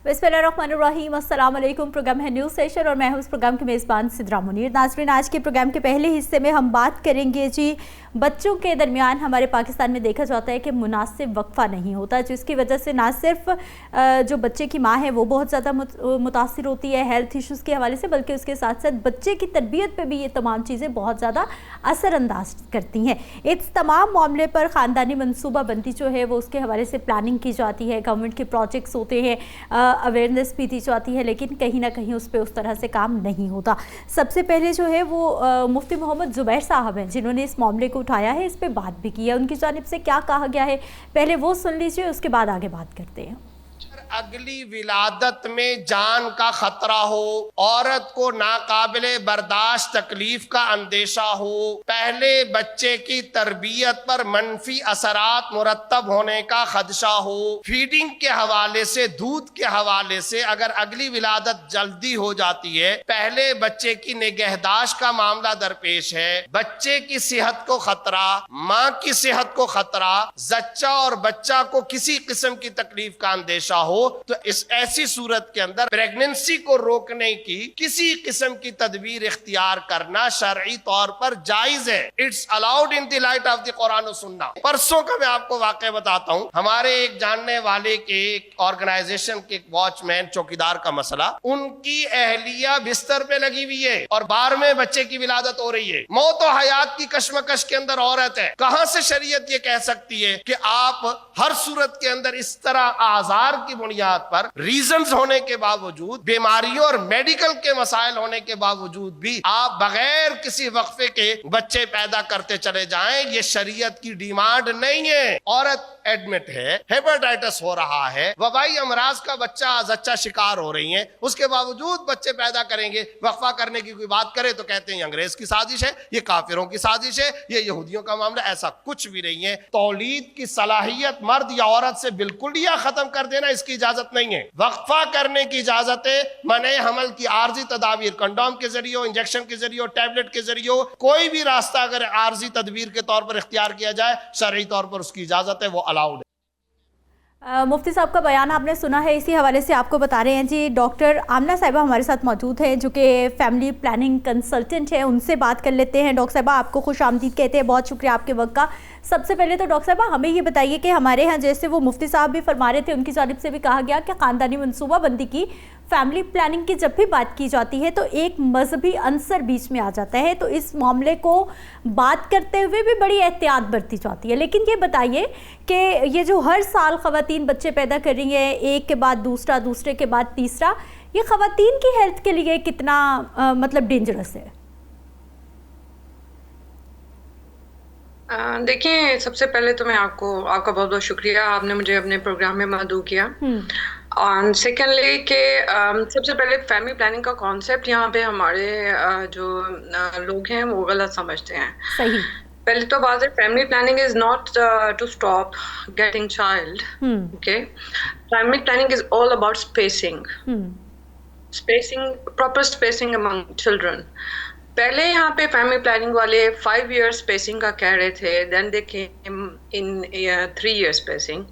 बिस्मिल्लाहिर्रहमानिर्रहीम, अस्सलाम वालेकुम। प्रोग्राम है न्यूज़ सेशन और मैं हूँ इस प्रोग्राम की मेज़बान सिद्रा मुनीर। नाज़रीन, आज के प्रोग्राम के पहले हिस्से में हम बात करेंगे जी बच्चों के दरमियान हमारे पाकिस्तान में देखा जाता है कि मुनासिब वक्फा नहीं होता, जिसकी वजह से ना सिर्फ जो बच्चे की माँ है वो बहुत ज़्यादा मुतासिर होती है हेल्थ इश्यूज़ के हवाले से, बल्कि उसके साथ साथ बच्चे की तरबियत पे भी ये तमाम चीज़ें बहुत ज़्यादा असरअंदाज करती हैं। इस तमाम मामले पर ख़ानदानी मनसूबाबंदी जो है वो उसके हवाले से प्लानिंग की जाती है, गवर्नमेंट के प्रोजेक्ट्स होते हैं, अवेयरनेस भी दी जाती है, लेकिन कहीं ना कहीं उस पर उस तरह से काम नहीं होता। सबसे पहले जो है वो मुफ्ती मोहम्मद ज़ुबैर साहब हैं, जिन्होंने इस मामले को उठाया है, इस पे बात भी की है। उनकी जानिब से क्या कहा गया है पहले वो सुन लीजिए, उसके बाद आगे बात करते हैं। अगली विलादत में जान का खतरा हो, औरत को नाकाबिले बर्दाश्त तकलीफ का अंदेशा हो, पहले बच्चे की तरबियत पर मनफी असरात मुरत्तब होने का खदशा हो, फीडिंग के हवाले से, दूध के हवाले से अगर अगली विलादत जल्दी हो जाती है, पहले बच्चे की निगहदाश्त का मामला दरपेश है, बच्चे की सेहत को खतरा, माँ की सेहत को खतरा, जच्चा और बच्चा को किसी किस्म की तकलीफ का अंदेशा हो, तो इस ऐसी सूरत के अंदर प्रेगनेंसी को रोकने की किसी किस्म की तदबीर इख्तियार करना शरई तौर पर जायज है। It's allowed in the light of the Quran और सुन्ना। परसों का मैं आपको वाकया बताता हूँ। हमारे एक जानने वाले के एक ऑर्गेनाइजेशन के वॉचमैन चौकीदार का मसला, उनकी अहलिया बिस्तर पे लगी हुई है और 12वें बच्चे की विलादत हो रही है, मौत और हयात की कश्मकश के अंदर औरत है। कहां से शरीयत ये कह सकती है कि आप हर सूरत के अंदर इस तरह आजार की बुनियाद पर, रीजंस होने के बावजूद, बीमारियों और मेडिकल के मसाइल होने के बावजूद भी आप बगैर किसी वक्फे के बच्चे पैदा करते चले जाएं, ये शरीयत की डिमांड नहीं है। औरत एडमिट है, हेपेटाइटिस हो रहा है, वबाई अमराज का जच्चा शिकार हो रही है, उसके बावजूद बच्चे पैदा करेंगे। वक्फा करने की कोई बात करे तो कहते हैं अंग्रेज की साजिश है, ये काफिरों की साजिश है, ये यहूदियों का मामला। ऐसा कुछ भी नहीं है। तौलीद की सलाहियत मर्द या औरत से बिल्कुल या खत्म कर देना, इसकी इजाजत नहीं है। वक्फा करने की इजाजत है मने हमल की आर्जी तदाबीर, कंडोम के जरिए, इंजेक्शन के जरिए, टैबलेट के जरिए, कोई भी रास्ता अगर आर्जी तदबीर के तौर पर इख्तियार किया जाए, शरई तौर पर उसकी इजाजत है, वो अलाउड है। मुफ्ती साहब का बयान आपने सुना है, इसी हवाले से आपको बता रहे हैं जी डॉक्टर आमना साहिबा हमारे साथ मौजूद है, जो कि फैमिली प्लानिंग कंसल्टेंट है। उनसे बात कर लेते हैं। डॉक्टर साहिबा, आपको खुश आमदीद कहते हैं, बहुत शुक्रिया आपके वक्त का। सबसे पहले तो डॉक्टर साहिबा हमें ये बताइए कि हमारे यहाँ जैसे वो मुफ्ती साहब भी फरमा रहे थे, उनकी जानिब से भी कहा गया कि ख़ानदानी मनसूबाबंदी की, फैमिली प्लानिंग की जब भी बात की जाती है तो एक मजहबी अंसर बीच में आ जाता है, तो इस मामले को बात करते हुए भी बड़ी एहतियात बरती जाती है। लेकिन ये बताइए कि ये जो हर साल ख़वातीन बच्चे पैदा कर रही हैं, एक के बाद दूसरा, दूसरे के बाद तीसरा, ये ख़वातीन की हेल्थ के लिए कितना मतलब डेंजरस है? देखिए, सबसे पहले तो मैं आपका बहुत बहुत शुक्रिया, आपने मुझे अपने प्रोग्राम में मदऊ किया। और सेकेंडली कि सबसे पहले फैमिली प्लानिंग का कॉन्सेप्ट यहाँ पे हमारे जो लोग हैं वो गलत समझते हैं। सही। पहले तो बात है, family planning is not to stop getting child. Okay, family planning is all about spacing, proper spacing among children. पहले यहाँ पे फैमिली प्लानिंग वाले 5 year स्पेसिंग का कह रहे थे, then they came in 3 year spacing.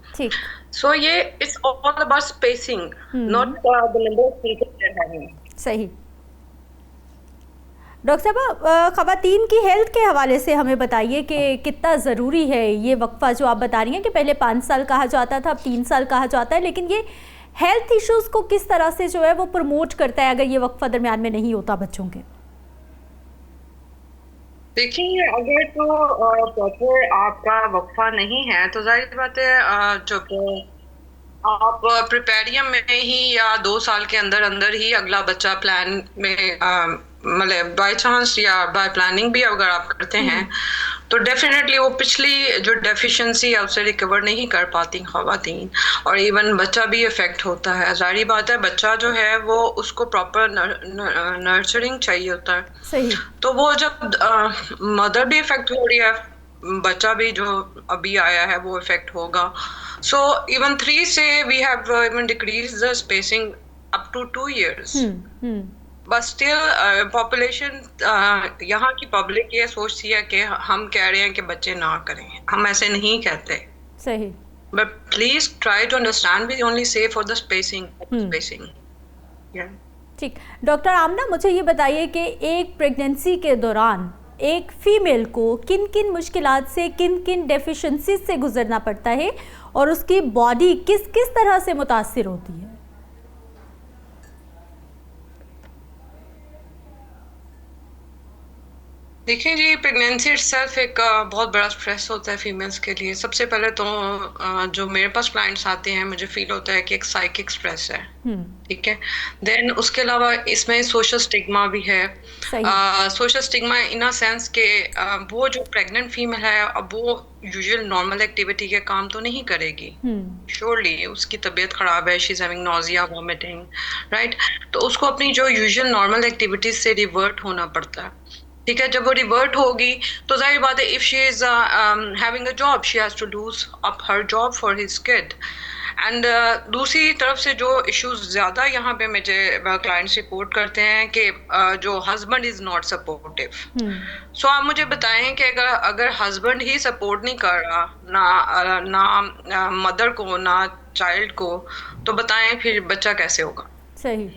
So ये it's all about spacing, not the number of people they are having. सही। डॉक्टर साहब, ख़वातीन की हेल्थ के हवाले से हमें बताइए कि कितना ज़रूरी है ये वक्फा जो आप बता रही हैं कि पहले 5 साल कहा जाता था, अब 3 साल कहा जाता है, लेकिन ये हेल्थ इश्यूज़ को किस तरह से जो है वो प्रमोट करता है अगर ये वक्फा दरमियान में नहीं होता बच्चों के? देखिए, अगर तो प्रॉपर आपका वक्फा नहीं है तो जाहिर बात है जो आप प्रिपेरियम में ही या 2 साल के अंदर अंदर ही अगला बच्चा प्लान में मतलब बाय चांस या बाय प्लानिंग भी अगर आप करते हैं तो डेफिनेटली वो पिछली जो डेफिशिएंसी है उससे रिकवर नहीं कर पाती ख़वातीन, और इवन बच्चा भी इफ़ेक्ट होता है। जाहिर बात है, बच्चा जो है वो उसको प्रॉपर नर्चरिंग चाहिए होता है। सही। तो वो जब मदर भी इफ़ेक्ट हो रही है, बच्चा भी जो अभी आया है वो इफ़ेक्ट होगा। सो इवन 3 से we have even decrease the spacing up to 2 years। But still population, यहाँ की पब्लिक ये सोचती है कि हम कह रहे हैं कि बच्चे ना करें, हम ऐसे नहीं कहते। सही। but please try to understand, we only say for the spacing. Yeah. ठीक, डॉक्टर आमना मुझे ये बताइए कि एक प्रेगनेंसी के दौरान एक फीमेल को किन किन मुश्किलात से, किन किन डेफिशिएंसी से गुजरना पड़ता है और उसकी बॉडी किस किस तरह से मुतासिर होती है? देखिए जी, प्रेगनेंसी इटसेल्फ एक बहुत बड़ा स्ट्रेस होता है फीमेल्स के लिए। सबसे पहले तो जो मेरे पास क्लाइंट्स आते हैं, मुझे फील होता है कि एक साइकिक स्ट्रेस है, ठीक है। देन उसके अलावा इसमें सोशल स्टिग्मा भी है। Social stigma in a sense के वो जो प्रेग्नेंट फीमेल है, अब वो यूजुअल नॉर्मल एक्टिविटी के काम तो नहीं करेगी, श्योरली उसकी तबीयत खराब है, she is having nausea, vomiting, right. तो उसको अपनी जो यूजुअल नॉर्मल एक्टिविटीज से रिवर्ट होना पड़ता है, ठीक है। जब वो रिवर्ट होगी तो जाहिर बात है, if she is having a job, she has to lose up her job for his kid. And दूसरी तरफ से जो इश्यूज ज़्यादा यहाँ पे मुझे क्लाइंट्स रिपोर्ट करते हैं कि जो हस्बैंड इज़ नॉट सपोर्टिव। सो आप मुझे बताएं कि अगर हस्बैंड ही सपोर्ट नहीं कर रहा, ना मदर को ना चाइल्ड को, तो बताएं फिर बच्चा कैसे होगा? सही।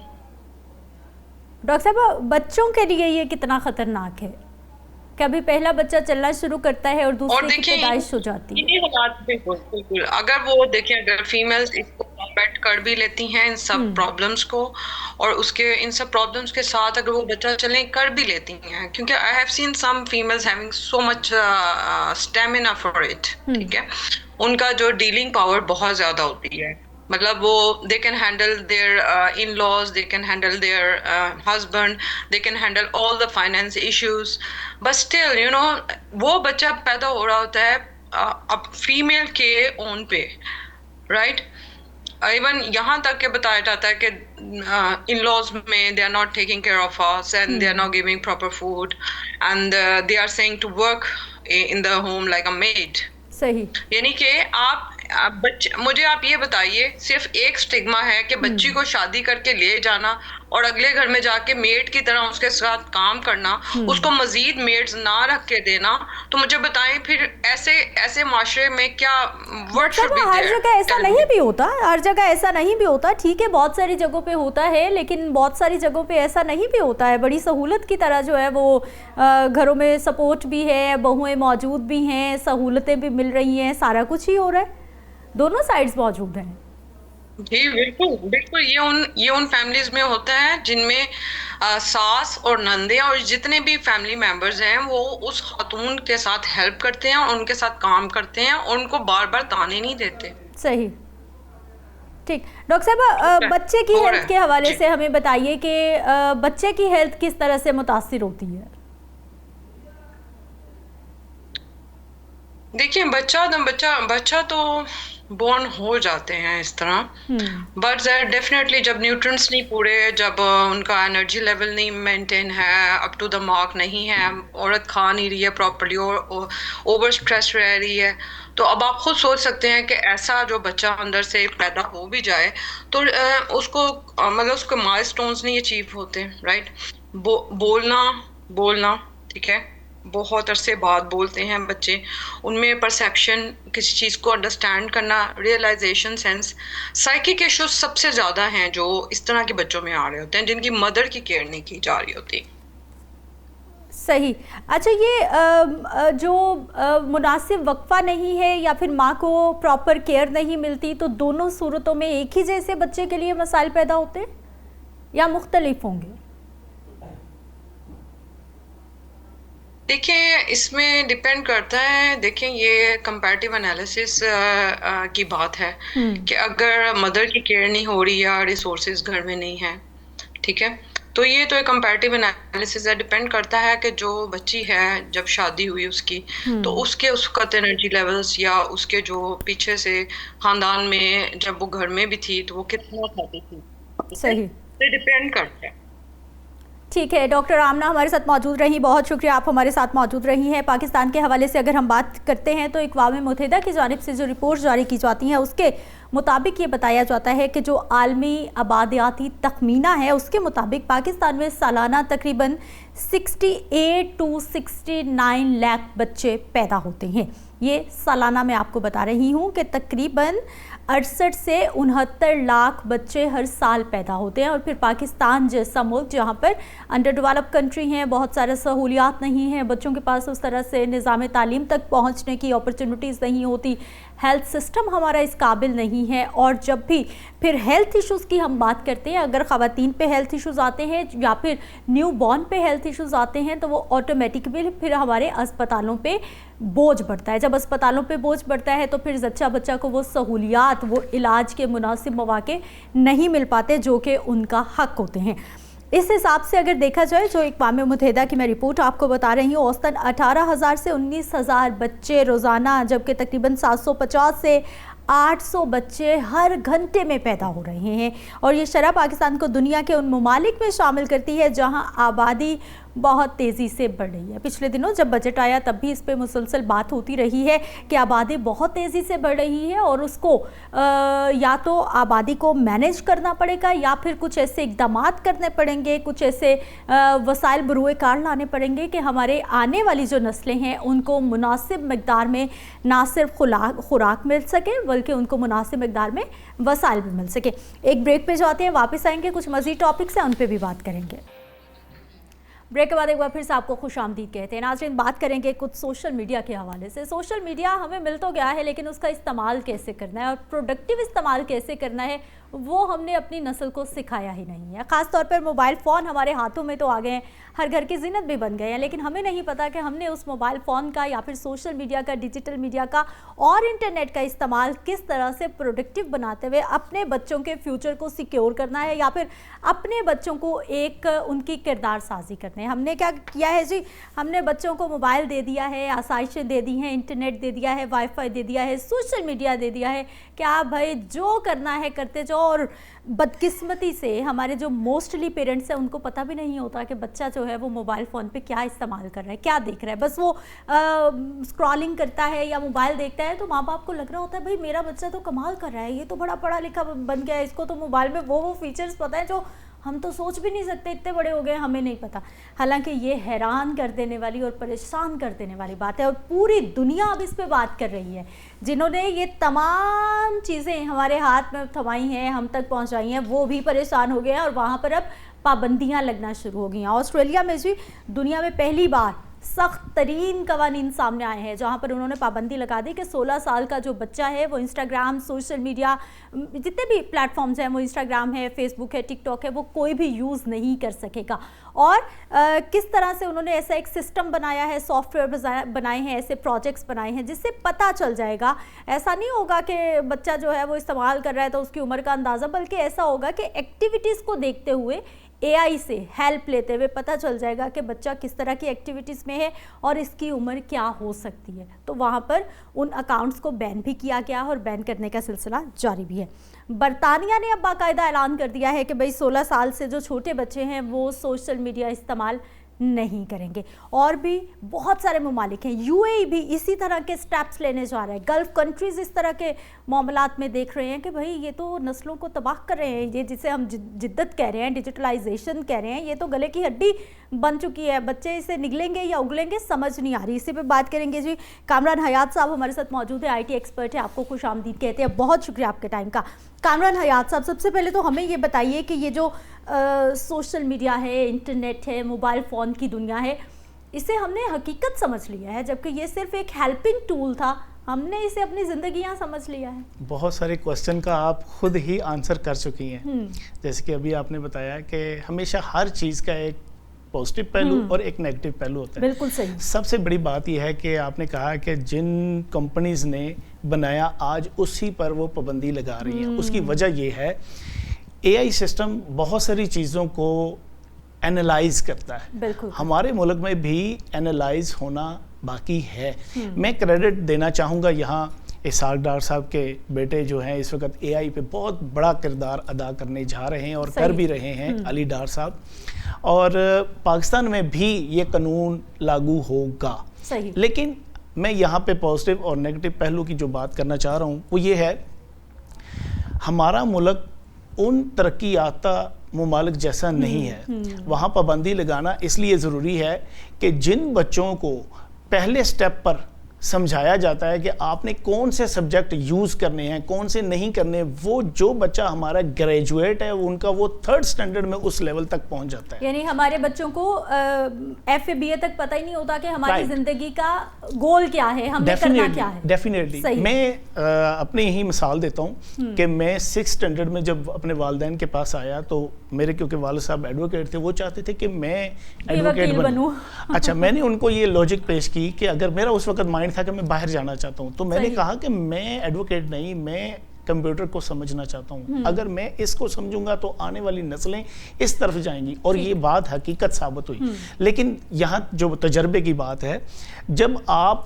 डॉक्टर साहब, बच्चों के लिए ये कितना खतरनाक है? कभी पहला बच्चा चलना शुरू करता है और दूसरे की पैदाइश हो जाती है। बिल्कुल, अगर वो देखिए, अगर फीमेल्स इसको अफेक्ट कर भी लेती हैं इन सब प्रॉब्लम्स को, और उसके इन सब प्रॉब्लम्स के साथ अगर वो बच्चा चलने कर भी लेती हैं, क्योंकि I have seen some females having so much stamina for it, ठीक है। उनका जो डीलिंग पावर बहुत ज्यादा होती है, मतलब वो they can handle their in laws, they can handle their husband, they can handle all the finance issues, but still you know वो बच्चा पैदा हो रहा होता है अब फीमेल के ओन पे, राइट। इवन यहाँ तक के बताया जाता है कि इन लॉज में they are not taking care of us and they are not giving proper food and they are saying to work in the home like a maid. सही। यानी कि आप मुझे आप ये बताइए, सिर्फ एक स्टिग्मा है कि बच्ची को शादी करके ले जाना और अगले घर में जाके मेड की तरह उसके साथ काम करना, उसको मजीद मेड्स ना रख के देना, तो मुझे बताएं फिर ऐसे माशरे में क्या वर्ड शुड बी देयर? हर जगह ऐसा नहीं भी होता, हर जगह ऐसा नहीं भी होता, ठीक है। बहुत सारी जगहों पे होता है, लेकिन बहुत सारी जगहों पे ऐसा नहीं भी होता है। बड़ी सहूलत की तरह जो है वो घरों में सपोर्ट भी है, बहुएं मौजूद भी हैं, सहूलतें भी मिल रही हैं, सारा कुछ ही हो रहा है, दोनों साइड्स मौजूद हैं। जी बिल्कुल, ये उन फैमिलीज में होता है जिनमें सास और नंदे और जितने भी फैमिली मेंबर्स हैं वो उस खातून के साथ हेल्प करते हैं और उनके साथ काम करते हैं और उनको बार बार ताने नहीं देते। सही, ठीक। डॉक्टर साहब, बच्चे की हेल्थ के हवाले से हमें बताइए कि बच्चे की हेल्थ किस तरह से मुतासिर होती है? देखिए, बच्चा तो बोर्न हो जाते हैं इस तरह, बट डेफिनेटली जब न्यूट्रिएंट्स नहीं पूरे, जब उनका एनर्जी लेवल नहीं मेंटेन है, अप टू द मार्क नहीं है, औरत खा नहीं रही है प्रॉपर्ली और ओवर स्ट्रेस रह रही है, तो अब आप खुद सोच सकते हैं कि ऐसा जो बच्चा अंदर से पैदा हो भी जाए तो उसको मतलब उसके माइलस्टोन्स नहीं अचीव होते, राइट। बोलना ठीक है, बहुत अरसे बाद बोलते हैं बच्चे, उनमें परसेप्शन, किसी चीज़ को अंडरस्टैंड करना, रियलाइजेशन सेंस, साइकिक इश्यूज सबसे ज़्यादा हैं जो इस तरह के बच्चों में आ रहे होते हैं जिनकी मदर की केयर नहीं की जा रही होती। सही। अच्छा, ये जो मुनासिब वक्फा नहीं है या फिर माँ को प्रॉपर केयर नहीं मिलती, तो दोनों सूरतों में एक ही जैसे बच्चे के लिए मसाइल पैदा होते हैं या मुख्तलिफ होंगे? देखिए, इसमें डिपेंड करता है। देखिए, ये कंपैरेटिव एनालिसिस की बात है कि अगर मदर की केयर नहीं हो रही या रिसोर्सेज घर में नहीं है, ठीक है, तो ये तो एक कंपैरेटिव एनालिसिस है। डिपेंड करता है कि जो बच्ची है जब शादी हुई उसकी, तो उसके उस वक्त एनर्जी लेवल्स या उसके जो पीछे से खानदान में जब वो घर में भी थी तो वो कितना खाती थी, सही, तो डिपेंड करता है। ठीक है, डॉक्टर आमना हमारे साथ मौजूद रही, बहुत शुक्रिया आप हमारे साथ मौजूद रही हैं। पाकिस्तान के हवाले से अगर हम बात करते हैं तो अक़वाम मुत्तहिदा की जानिब से जो रिपोर्ट जारी की जाती हैं उसके मुताबिक ये बताया जाता है कि जो आलमी आबादियाती तखमीना है उसके मुताबिक पाकिस्तान में सालाना तकरीबन 68 to 69 लाख बच्चे पैदा होते हैं। ये सालाना मैं आपको बता रही हूँ कि तकरीबन 68 से 69 लाख बच्चे हर साल पैदा होते हैं। और फिर पाकिस्तान जैसा मुल्क जहाँ पर अंडर डेवलप्ड कंट्री हैं, बहुत सारे सहूलियात नहीं हैं, बच्चों के पास उस तरह से निज़ाम तालीम तक पहुँचने की अपॉर्चुनिटीज़ नहीं होती, हेल्थ सिस्टम हमारा इस काबिल नहीं है। और जब भी फिर हेल्थ इश्यूज़ की हम बात करते हैं, अगर ख़वातीन पे हेल्थ इश्यूज़ आते हैं या फिर न्यू बॉर्न पे हेल्थ इश्यूज़ आते हैं तो वो ऑटोमेटिकली फिर हमारे अस्पतालों पे बोझ बढ़ता है। जब अस्पतालों पे बोझ बढ़ता है तो फिर जच्चा बच्चा को वो सहूलियात, वो इलाज के मुनासिब मौके नहीं मिल पाते जो कि उनका हक होते हैं। इस हिसाब से अगर देखा जाए, जो अक़वाम मुत्तहिदा की मैं रिपोर्ट आपको बता रही हूँ, औसतन 18,000 से 19,000 बच्चे रोज़ाना, जबकि तकरीबन 750 से 800 बच्चे हर घंटे में पैदा हो रहे हैं। और ये शरह पाकिस्तान को दुनिया के उन ममालिक में शामिल करती है जहां आबादी बहुत तेज़ी से बढ़ रही है। पिछले दिनों जब बजट आया तब भी इस पे मुसलसल बात होती रही है कि आबादी बहुत तेज़ी से बढ़ रही है और उसको या तो आबादी को मैनेज करना पड़ेगा या फिर कुछ ऐसे इक़दामात करने पड़ेंगे, कुछ ऐसे वसाइल बरूए कार लाने पड़ेंगे कि हमारे आने वाली जो नस्लें हैं उनको मुनासिब मकदार में ना सिर्फ खुराक मिल सके बल्कि उनको मुनासिब मकदार में वसाइल भी मिल सके। एक ब्रेक पे जाते हैं, वापस आएंगे, कुछ मज़ीद टॉपिक्स हैं उन पर भी बात करेंगे। ब्रेक के बाद एक बार फिर से आपको खुशामदीद कहते हैं। नाज़रीन, बात करेंगे कुछ सोशल मीडिया के हवाले से। सोशल मीडिया हमें मिल तो गया है, लेकिन उसका इस्तेमाल कैसे करना है और प्रोडक्टिव इस्तेमाल कैसे करना है वो हमने अपनी नस्ल को सिखाया ही नहीं है। ख़ास तौर पर मोबाइल फ़ोन हमारे हाथों में तो आ गए हैं, हर घर की ज़ीनत भी बन गए हैं, लेकिन हमें नहीं पता कि हमने उस मोबाइल फ़ोन का या फिर सोशल मीडिया का, डिजिटल मीडिया का और इंटरनेट का इस्तेमाल किस तरह से प्रोडक्टिव बनाते हुए अपने बच्चों के फ्यूचर को सिक्योर करना है या फिर अपने बच्चों को एक उनकी किरदार साजी करनी है। हमने क्या किया है जी, हमने बच्चों को मोबाइल दे दिया है, आसाइशें दे दी हैं, इंटरनेट दे दिया है, वाईफाई दे दिया है, सोशल मीडिया दे दिया है, क्या भाई जो करना है करते जाओ। और बदकिस्मती से हमारे जो मोस्टली पेरेंट्स हैं उनको पता भी नहीं होता कि बच्चा जो है वो मोबाइल फ़ोन पे क्या इस्तेमाल कर रहा है, क्या देख रहा है। बस वो स्क्रॉलिंग करता है या मोबाइल देखता है तो माँ बाप को लग रहा होता है भाई मेरा बच्चा तो कमाल कर रहा है, ये तो बड़ा पढ़ा लिखा बन गया है, इसको तो मोबाइल में वो फीचर्स पता है जो हम तो सोच भी नहीं सकते, इतने बड़े हो गए हमें नहीं पता। हालांकि ये हैरान कर देने वाली और परेशान कर देने वाली बात है और पूरी दुनिया अब इस पे बात कर रही है। जिन्होंने ये तमाम चीज़ें हमारे हाथ में थमाई हैं, हम तक पहुंचाई हैं, वो भी परेशान हो गए हैं और वहाँ पर अब पाबंदियाँ लगना शुरू हो गई हैं। ऑस्ट्रेलिया में भी दुनिया में पहली बार सख्त तरीन कवानीन सामने आए हैं जहाँ पर उन्होंने पाबंदी लगा दी कि 16 साल का जो बच्चा है वो इंस्टाग्राम, सोशल मीडिया, जितने भी प्लेटफॉर्म्स हैं, वो इंस्टाग्राम है, फेसबुक है, टिकटॉक है, वो कोई भी यूज़ नहीं कर सकेगा। और किस तरह से उन्होंने ऐसा एक सिस्टम बनाया है, सॉफ्टवेयर बनाए हैं, ऐसे प्रोजेक्ट्स बनाए हैं जिससे पता चल जाएगा। ऐसा नहीं होगा कि बच्चा जो है वो इस्तेमाल कर रहा है तो उसकी उम्र का अंदाज़ा, बल्कि ऐसा होगा कि एक्टिविटीज़ को देखते हुए AI से हेल्प लेते हुए पता चल जाएगा कि बच्चा किस तरह की एक्टिविटीज़ में है और इसकी उम्र क्या हो सकती है। तो वहाँ पर उन अकाउंट्स को बैन भी किया गया और बैन करने का सिलसिला जारी भी है। बरतानिया ने अब बाकायदा ऐलान कर दिया है कि भाई 16 साल से जो छोटे बच्चे हैं वो सोशल मीडिया इस्तेमाल नहीं करेंगे। और भी बहुत सारे ममालिक हैं, UAE भी इसी तरह के स्टेप्स लेने जा रहे हैं। गल्फ़ कंट्रीज़ इस तरह के मामलात में देख रहे हैं कि भाई ये तो नस्लों को तबाह कर रहे हैं, ये जिसे हम जिद्दत कह रहे हैं, डिजिटलाइजेशन कह रहे हैं, ये तो गले की हड्डी बन चुकी है। बच्चे इसे निगलेंगे या उगलेंगे समझ नहीं आ रही। इसी पे बात करेंगे जी। कामरान हयात साहब हमारे साथ मौजूद है, IT एक्सपर्ट है, आपको खुशामदीद कहते हैं, बहुत शुक्रिया आपके टाइम का। कामरान हयात साहब, सबसे पहले तो हमें ये बताइए कि ये जो सोशल मीडिया है, इंटरनेट है, मोबाइल फ़ोन की दुनिया है, इसे हमने हकीकत समझ लिया है जबकि ये सिर्फ एक हेल्पिंग टूल था, हमने इसे अपनी ज़िंदगियाँ समझ लिया है। बहुत सारे क्वेश्चन का आप खुद ही आंसर कर चुकी हैं। जैसे कि अभी आपने बताया कि हमेशा हर चीज़ का एक पॉजिटिव पहलू और एक नेगेटिव पहलू होता है। बिल्कुल सही। सबसे बड़ी बात यह है कि आपने कहा कि जिन कंपनीज ने बनाया आज उसी पर वो पाबंदी लगा रही हैं। उसकी वजह यह है AI सिस्टम बहुत सारी चीज़ों को एनालाइज करता है। बिल्कुल। हमारे मुल्क में भी एनालाइज होना बाकी है। मैं क्रेडिट देना चाहूँगा यहाँ इसहाक डार साहब के बेटे जो हैं इस वक्त AI पे बहुत बड़ा किरदार अदा करने जा रहे हैं और कर भी रहे हैं, अली डार साहब। और पाकिस्तान में भी ये कानून लागू होगा। सही। लेकिन मैं यहाँ पे पॉजिटिव और नेगेटिव पहलू की जो बात करना चाह रहा हूँ वो ये है, हमारा मुल्क उन तरक्की याफ्ता ममालिक जैसा नहीं है। वहाँ पाबंदी लगाना इसलिए ज़रूरी है कि जिन बच्चों को पहले स्टेप पर سمجھایا جاتا ہے کہ آپ نے کون سے سبجیکٹ یوز کرنے ہیں, کون سے نہیں کرنے. وہ جو بچہ ہمارا گریجویٹ ہے ان کا وہ 3rd اسٹینڈرڈ میں اس لیول تک پہنچ جاتا ہے. یعنی ہمارے بچوں کو ایف اے بی اے تک پتہ ہی نہیں ہوتا کہ ہماری زندگی کا گول کیا ہے, ہم نے کرنا کیا ہے. ڈیفینیٹلی. میں اپنی ہی مثال دیتا ہوں کہ میں 6th اسٹینڈرڈ میں جب اپنے والدین کے پاس آیا تو میرے کیونکہ والد صاحب ایڈوکیٹ تھے, وہ چاہتے تھے کہ میں ایڈوکیٹ بنوں. اچھا, میں نے ان کو یہ لاجک پیش کی کہ اگر میرا اس وقت مائنڈ تھا کہ میں باہر جانا چاہتا ہوں, تو میں نے کہا کہ میں ایڈوکیٹ نہیں, میں کمپیوٹر کو سمجھنا چاہتا ہوں. اگر میں اس کو سمجھوں گا تو آنے والی نسلیں اس طرف جائیں گی, اور یہ بات حقیقت ثابت ہوئی. لیکن یہاں جو تجربے کی بات ہے, جب آپ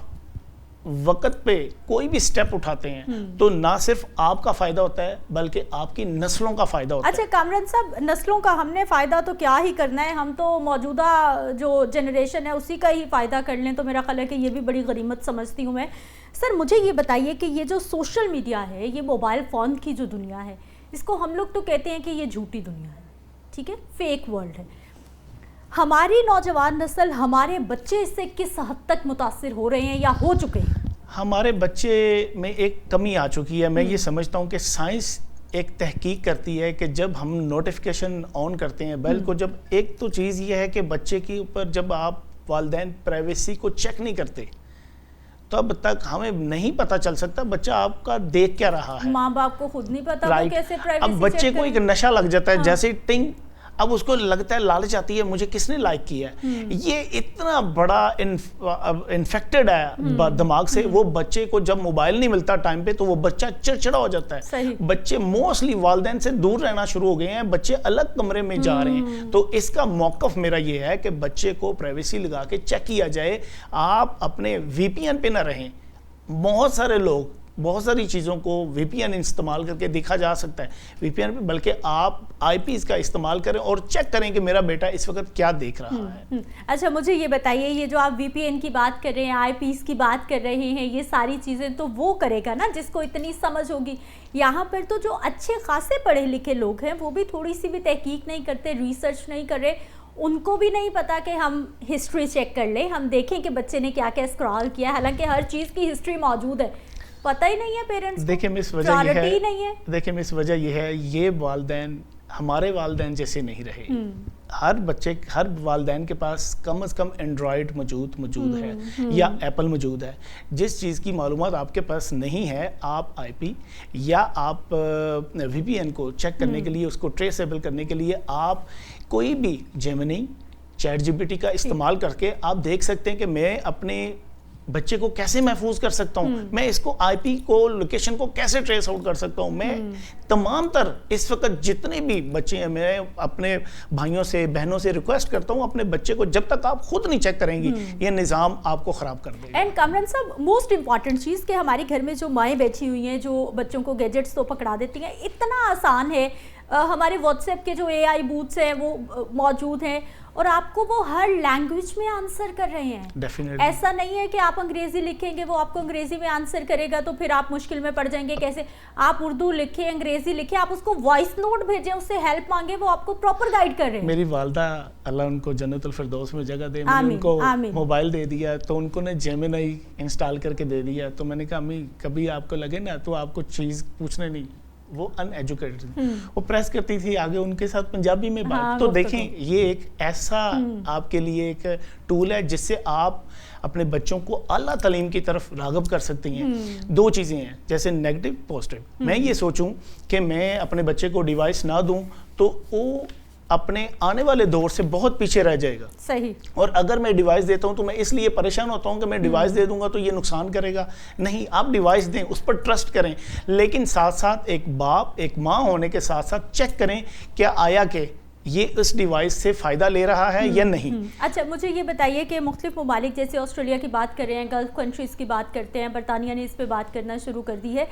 وقت پہ کوئی بھی سٹیپ اٹھاتے ہیں تو نہ صرف آپ کا فائدہ ہوتا ہے بلکہ آپ کی نسلوں کا فائدہ ہوتا ہے. اچھا کامران صاحب, نسلوں کا ہم نے فائدہ تو کیا ہی کرنا ہے, ہم تو موجودہ جو جنریشن ہے اسی کا ہی فائدہ کر لیں تو میرا خیال ہے کہ یہ بھی بڑی غنیمت سمجھتی ہوں میں. سر مجھے یہ بتائیے کہ یہ جو سوشل میڈیا ہے, یہ موبائل فون کی جو دنیا ہے, اس کو ہم لوگ تو کہتے ہیں کہ یہ جھوٹی دنیا ہے, ٹھیک ہے, فیک ورلڈ ہے. ہماری نوجوان نسل, ہمارے بچے اس سے کس حد تک متاثر ہو رہے ہیں یا ہو چکے ہیں؟ ہمارے بچے میں ایک کمی آ چکی ہے. میں یہ سمجھتا ہوں کہ سائنس ایک تحقیق کرتی ہے کہ جب ہم نوٹیفیکیشن آن کرتے ہیں, بیل کو, جب ایک تو چیز یہ ہے کہ بچے کے اوپر جب آپ والدین پرائیویسی کو چیک نہیں کرتے تب تک ہمیں نہیں پتہ چل سکتا بچہ آپ کا دیکھ کیا رہا ہے. ماں باپ کو خود نہیں پتا وہ کیسے پرائیویسی. اب بچے کو ایک نشہ لگ جاتا ہے, جیسے ٹنگ, اب اس کو لگتا ہے, لالچ آتی ہے مجھے کس نے لائک کیا ہے. یہ اتنا بڑا انفیکٹڈ ہے دماغ سے. وہ بچے کو جب موبائل نہیں ملتا ٹائم پہ تو وہ بچہ چڑچڑا ہو جاتا ہے. بچے موسٹلی والدین سے دور رہنا شروع ہو گئے ہیں, بچے الگ کمرے میں جا رہے ہیں. تو اس کا موقف میرا یہ ہے کہ بچے کو پرائیویسی لگا کے چیک کیا جائے. آپ اپنے وی پی این پہ نہ رہیں. بہت سارے لوگ بہت ساری چیزوں کو وی پی این استعمال کر کے دیکھا جا سکتا ہے وی پی این پہ, بلکہ آپ آئی پیز کا استعمال کریں اور چیک کریں کہ میرا بیٹا اس وقت کیا دیکھ رہا ہے. اچھا مجھے یہ بتائیے, یہ جو آپ وی پی این کی بات کر رہے ہیں, آئی پیز کی بات کر رہے ہیں, یہ ساری چیزیں تو وہ کرے گا نا جس کو اتنی سمجھ ہوگی. یہاں پر تو جو اچھے خاصے پڑھے لکھے لوگ ہیں وہ بھی تھوڑی سی بھی تحقیق نہیں کرتے, ریسرچ نہیں کر رہے. ان کو بھی نہیں پتا کہ ہم ہسٹری چیک کر لیں, ہم دیکھیں کہ بچے نے کیا کیا اسکرال کیا, حالانکہ ہر چیز کی ہسٹری موجود ہے. پتہ ہی نہیں ہے پیرنٹس کو. دیکھیں مس وجہ یہ ہے, یہ والدین ہمارے والدین جیسے نہیں رہے. ہر والدین کے پاس کم از کم اینڈرائڈ موجود ہے یا ایپل موجود ہے. جس چیز کی معلومات آپ کے پاس نہیں ہے, آپ آئی پی یا آپ وی پی این کو چیک کرنے کے لیے, اس کو ٹریسیبل کرنے کے لیے آپ کوئی بھی Gemini, chat G P T کا استعمال کر کے آپ دیکھ سکتے ہیں کہ میں اپنے بچے کو کیسے محفوظ کر سکتا ہوں, میں اس کو آئی پی کو, لوکیشن کو کیسے ٹریس آؤٹ کر سکتا ہوں. میں تمام تر اس وقت جتنے بھی بچے ہیں, میں اپنے بھائیوں سے بہنوں سے ریکویسٹ کرتا ہوں, اپنے بچے کو جب تک آپ خود نہیں چیک کریں گی یہ نظام آپ کو خراب کر دے گا. اینڈ کامران صاحب, موسٹ امپورٹنٹ چیز کہ ہمارے گھر میں جو مائیں بیٹھی ہوئی ہیں جو بچوں کو گیجٹس تو پکڑا دیتی ہیں, اتنا آسان ہے. ہمارے واٹس ایپ کے جو اے آئی بوتس ہیں وہ موجود ہیں اور آپ کو وہ ہر لینگویج میں آنسر کر رہے ہیں. ایسا نہیں ہے کہ آپ انگریزی لکھیں گے وہ آپ کو انگریزی میں آنسر کرے گا تو پھر آپ مشکل میں پڑ جائیں گے. کیسے آپ اردو لکھیں, انگریزی لکھیں, آپ اس کو وائس نوٹ بھیجیں, اس سے ہیلپ مانگیں, وہ آپ کو پراپر گائیڈ کر رہے ہیں. میری والدہ اللہ ان کو جنت الفردوس میں جگہ دے, میں نے ان کو موبائل دے دیا تو ان کو نے جیمنائی انسٹال کر کے دے دیا. تو میں نے کہا امی کبھی آپ کو لگے نا تو آپ کو چیز پوچھنے نہیں, وہ ان ایجوکیٹڈ, وہ پریس کرتی تھی آگے ان کے ساتھ پنجابی میں بات. تو دیکھیں یہ ایک ایسا آپ کے لیے ایک ٹول ہے جس سے آپ اپنے بچوں کو اعلیٰ تعلیم کی طرف راغب کر سکتی ہیں. دو چیزیں ہیں, جیسے نیگیٹو پازیٹیو. میں یہ سوچوں کہ میں اپنے بچے کو ڈیوائس نہ دوں تو وہ اپنے آنے والے دور سے بہت پیچھے رہ جائے گا. صحیح. اور اگر میں ڈیوائس دیتا ہوں تو میں اس لیے پریشان ہوتا ہوں کہ میں ڈیوائس دے دوں گا تو یہ نقصان کرے گا. نہیں, آپ ڈیوائس دیں, اس پر ٹرسٹ کریں, لیکن ساتھ ساتھ ایک باپ ایک ماں ہونے کے ساتھ ساتھ چیک کریں کیا آیا کہ یہ اس ڈیوائس سے فائدہ لے رہا ہے یا نہیں. اچھا مجھے یہ بتائیے کہ مختلف ممالک جیسے آسٹریلیا کی بات کر رہے ہیں, گلف کنٹریز کی بات کرتے ہیں, برطانیہ نے اس پہ بات کرنا شروع کر دی ہے,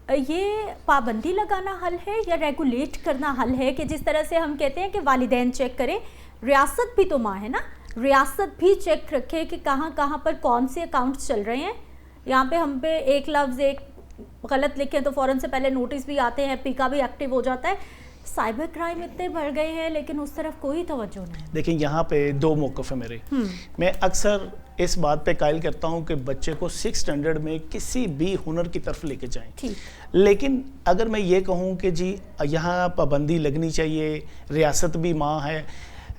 یہ پابندی لگانا حل ہے یا ریگولیٹ کرنا حل ہے کہ جس طرح سے ہم کہتے ہیں کہ والدین چیک کریں, ریاست بھی تو ماں ہے نا, ریاست بھی چیک رکھے کہ کہاں کہاں پر کون سے اکاؤنٹس چل رہے ہیں. یہاں پہ ہم پہ ایک لفظ ایک غلط لکھیں تو فوراً سے پہلے نوٹس بھی آتے ہیں, پی کا بھی ایکٹیو ہو جاتا ہے. سائبر کرائم اتنے بڑھ گئے ہیں لیکن اس طرف کوئی توجہ نہیں. دیکھیں یہاں پہ دو موقف ہے میرے. میں اکثر اس بات پہ قائل کرتا ہوں کہ بچے کو 6 اسٹینڈرڈ میں کسی بھی ہنر کی طرف لے کے جائیں. لیکن اگر میں یہ کہوں کہ جی یہاں پابندی لگنی چاہیے, ریاست بھی ماں ہے,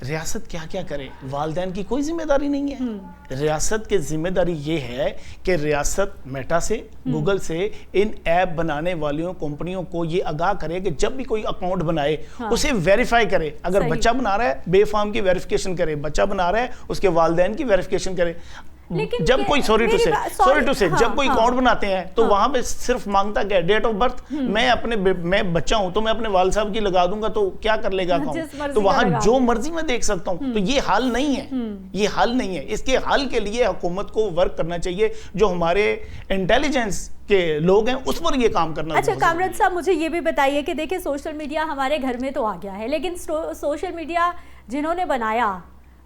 ریاست کیا کیا کرے؟ والدین کی کوئی ذمہ داری نہیں ہے. ریاست کی ذمہ داری یہ ہے کہ ریاست میٹا سے, گوگل سے, ان ایپ بنانے والیوں کمپنیوں کو یہ آگاہ کرے کہ جب بھی کوئی اکاؤنٹ بنائے اسے ویریفائی کرے. اگر بچہ بنا رہا ہے بے فارم کی ویریفیکیشن کرے, بچہ بنا رہا ہے اس کے والدین کی ویریفیکیشن کرے. جب کوئی سوری ٹو سے جب کوئی اکاؤنٹ بناتے ہیں تو وہاں پہ صرف مانگتا کیا, ڈیٹ آف برتھ. میں بچہ ہوں تو میں اپنے والد صاحب کی لگا دوں گا تو کیا کر لے گا اکاؤنٹ؟ تو وہاں جو مرضی میں دیکھ سکتا ہوں. تو یہ حل نہیں ہے, یہ حل نہیں ہے. اس کے حل کے لیے حکومت کو ورک کرنا چاہیے, جو ہمارے انٹیلیجنس کے لوگ ہیں اس پر یہ کام کرنا. اچھا کامران صاحب مجھے یہ بھی بتائیے کہ دیکھیں سوشل میڈیا ہمارے گھر میں تو آ گیا ہے, لیکن سوشل میڈیا جنہوں نے بنایا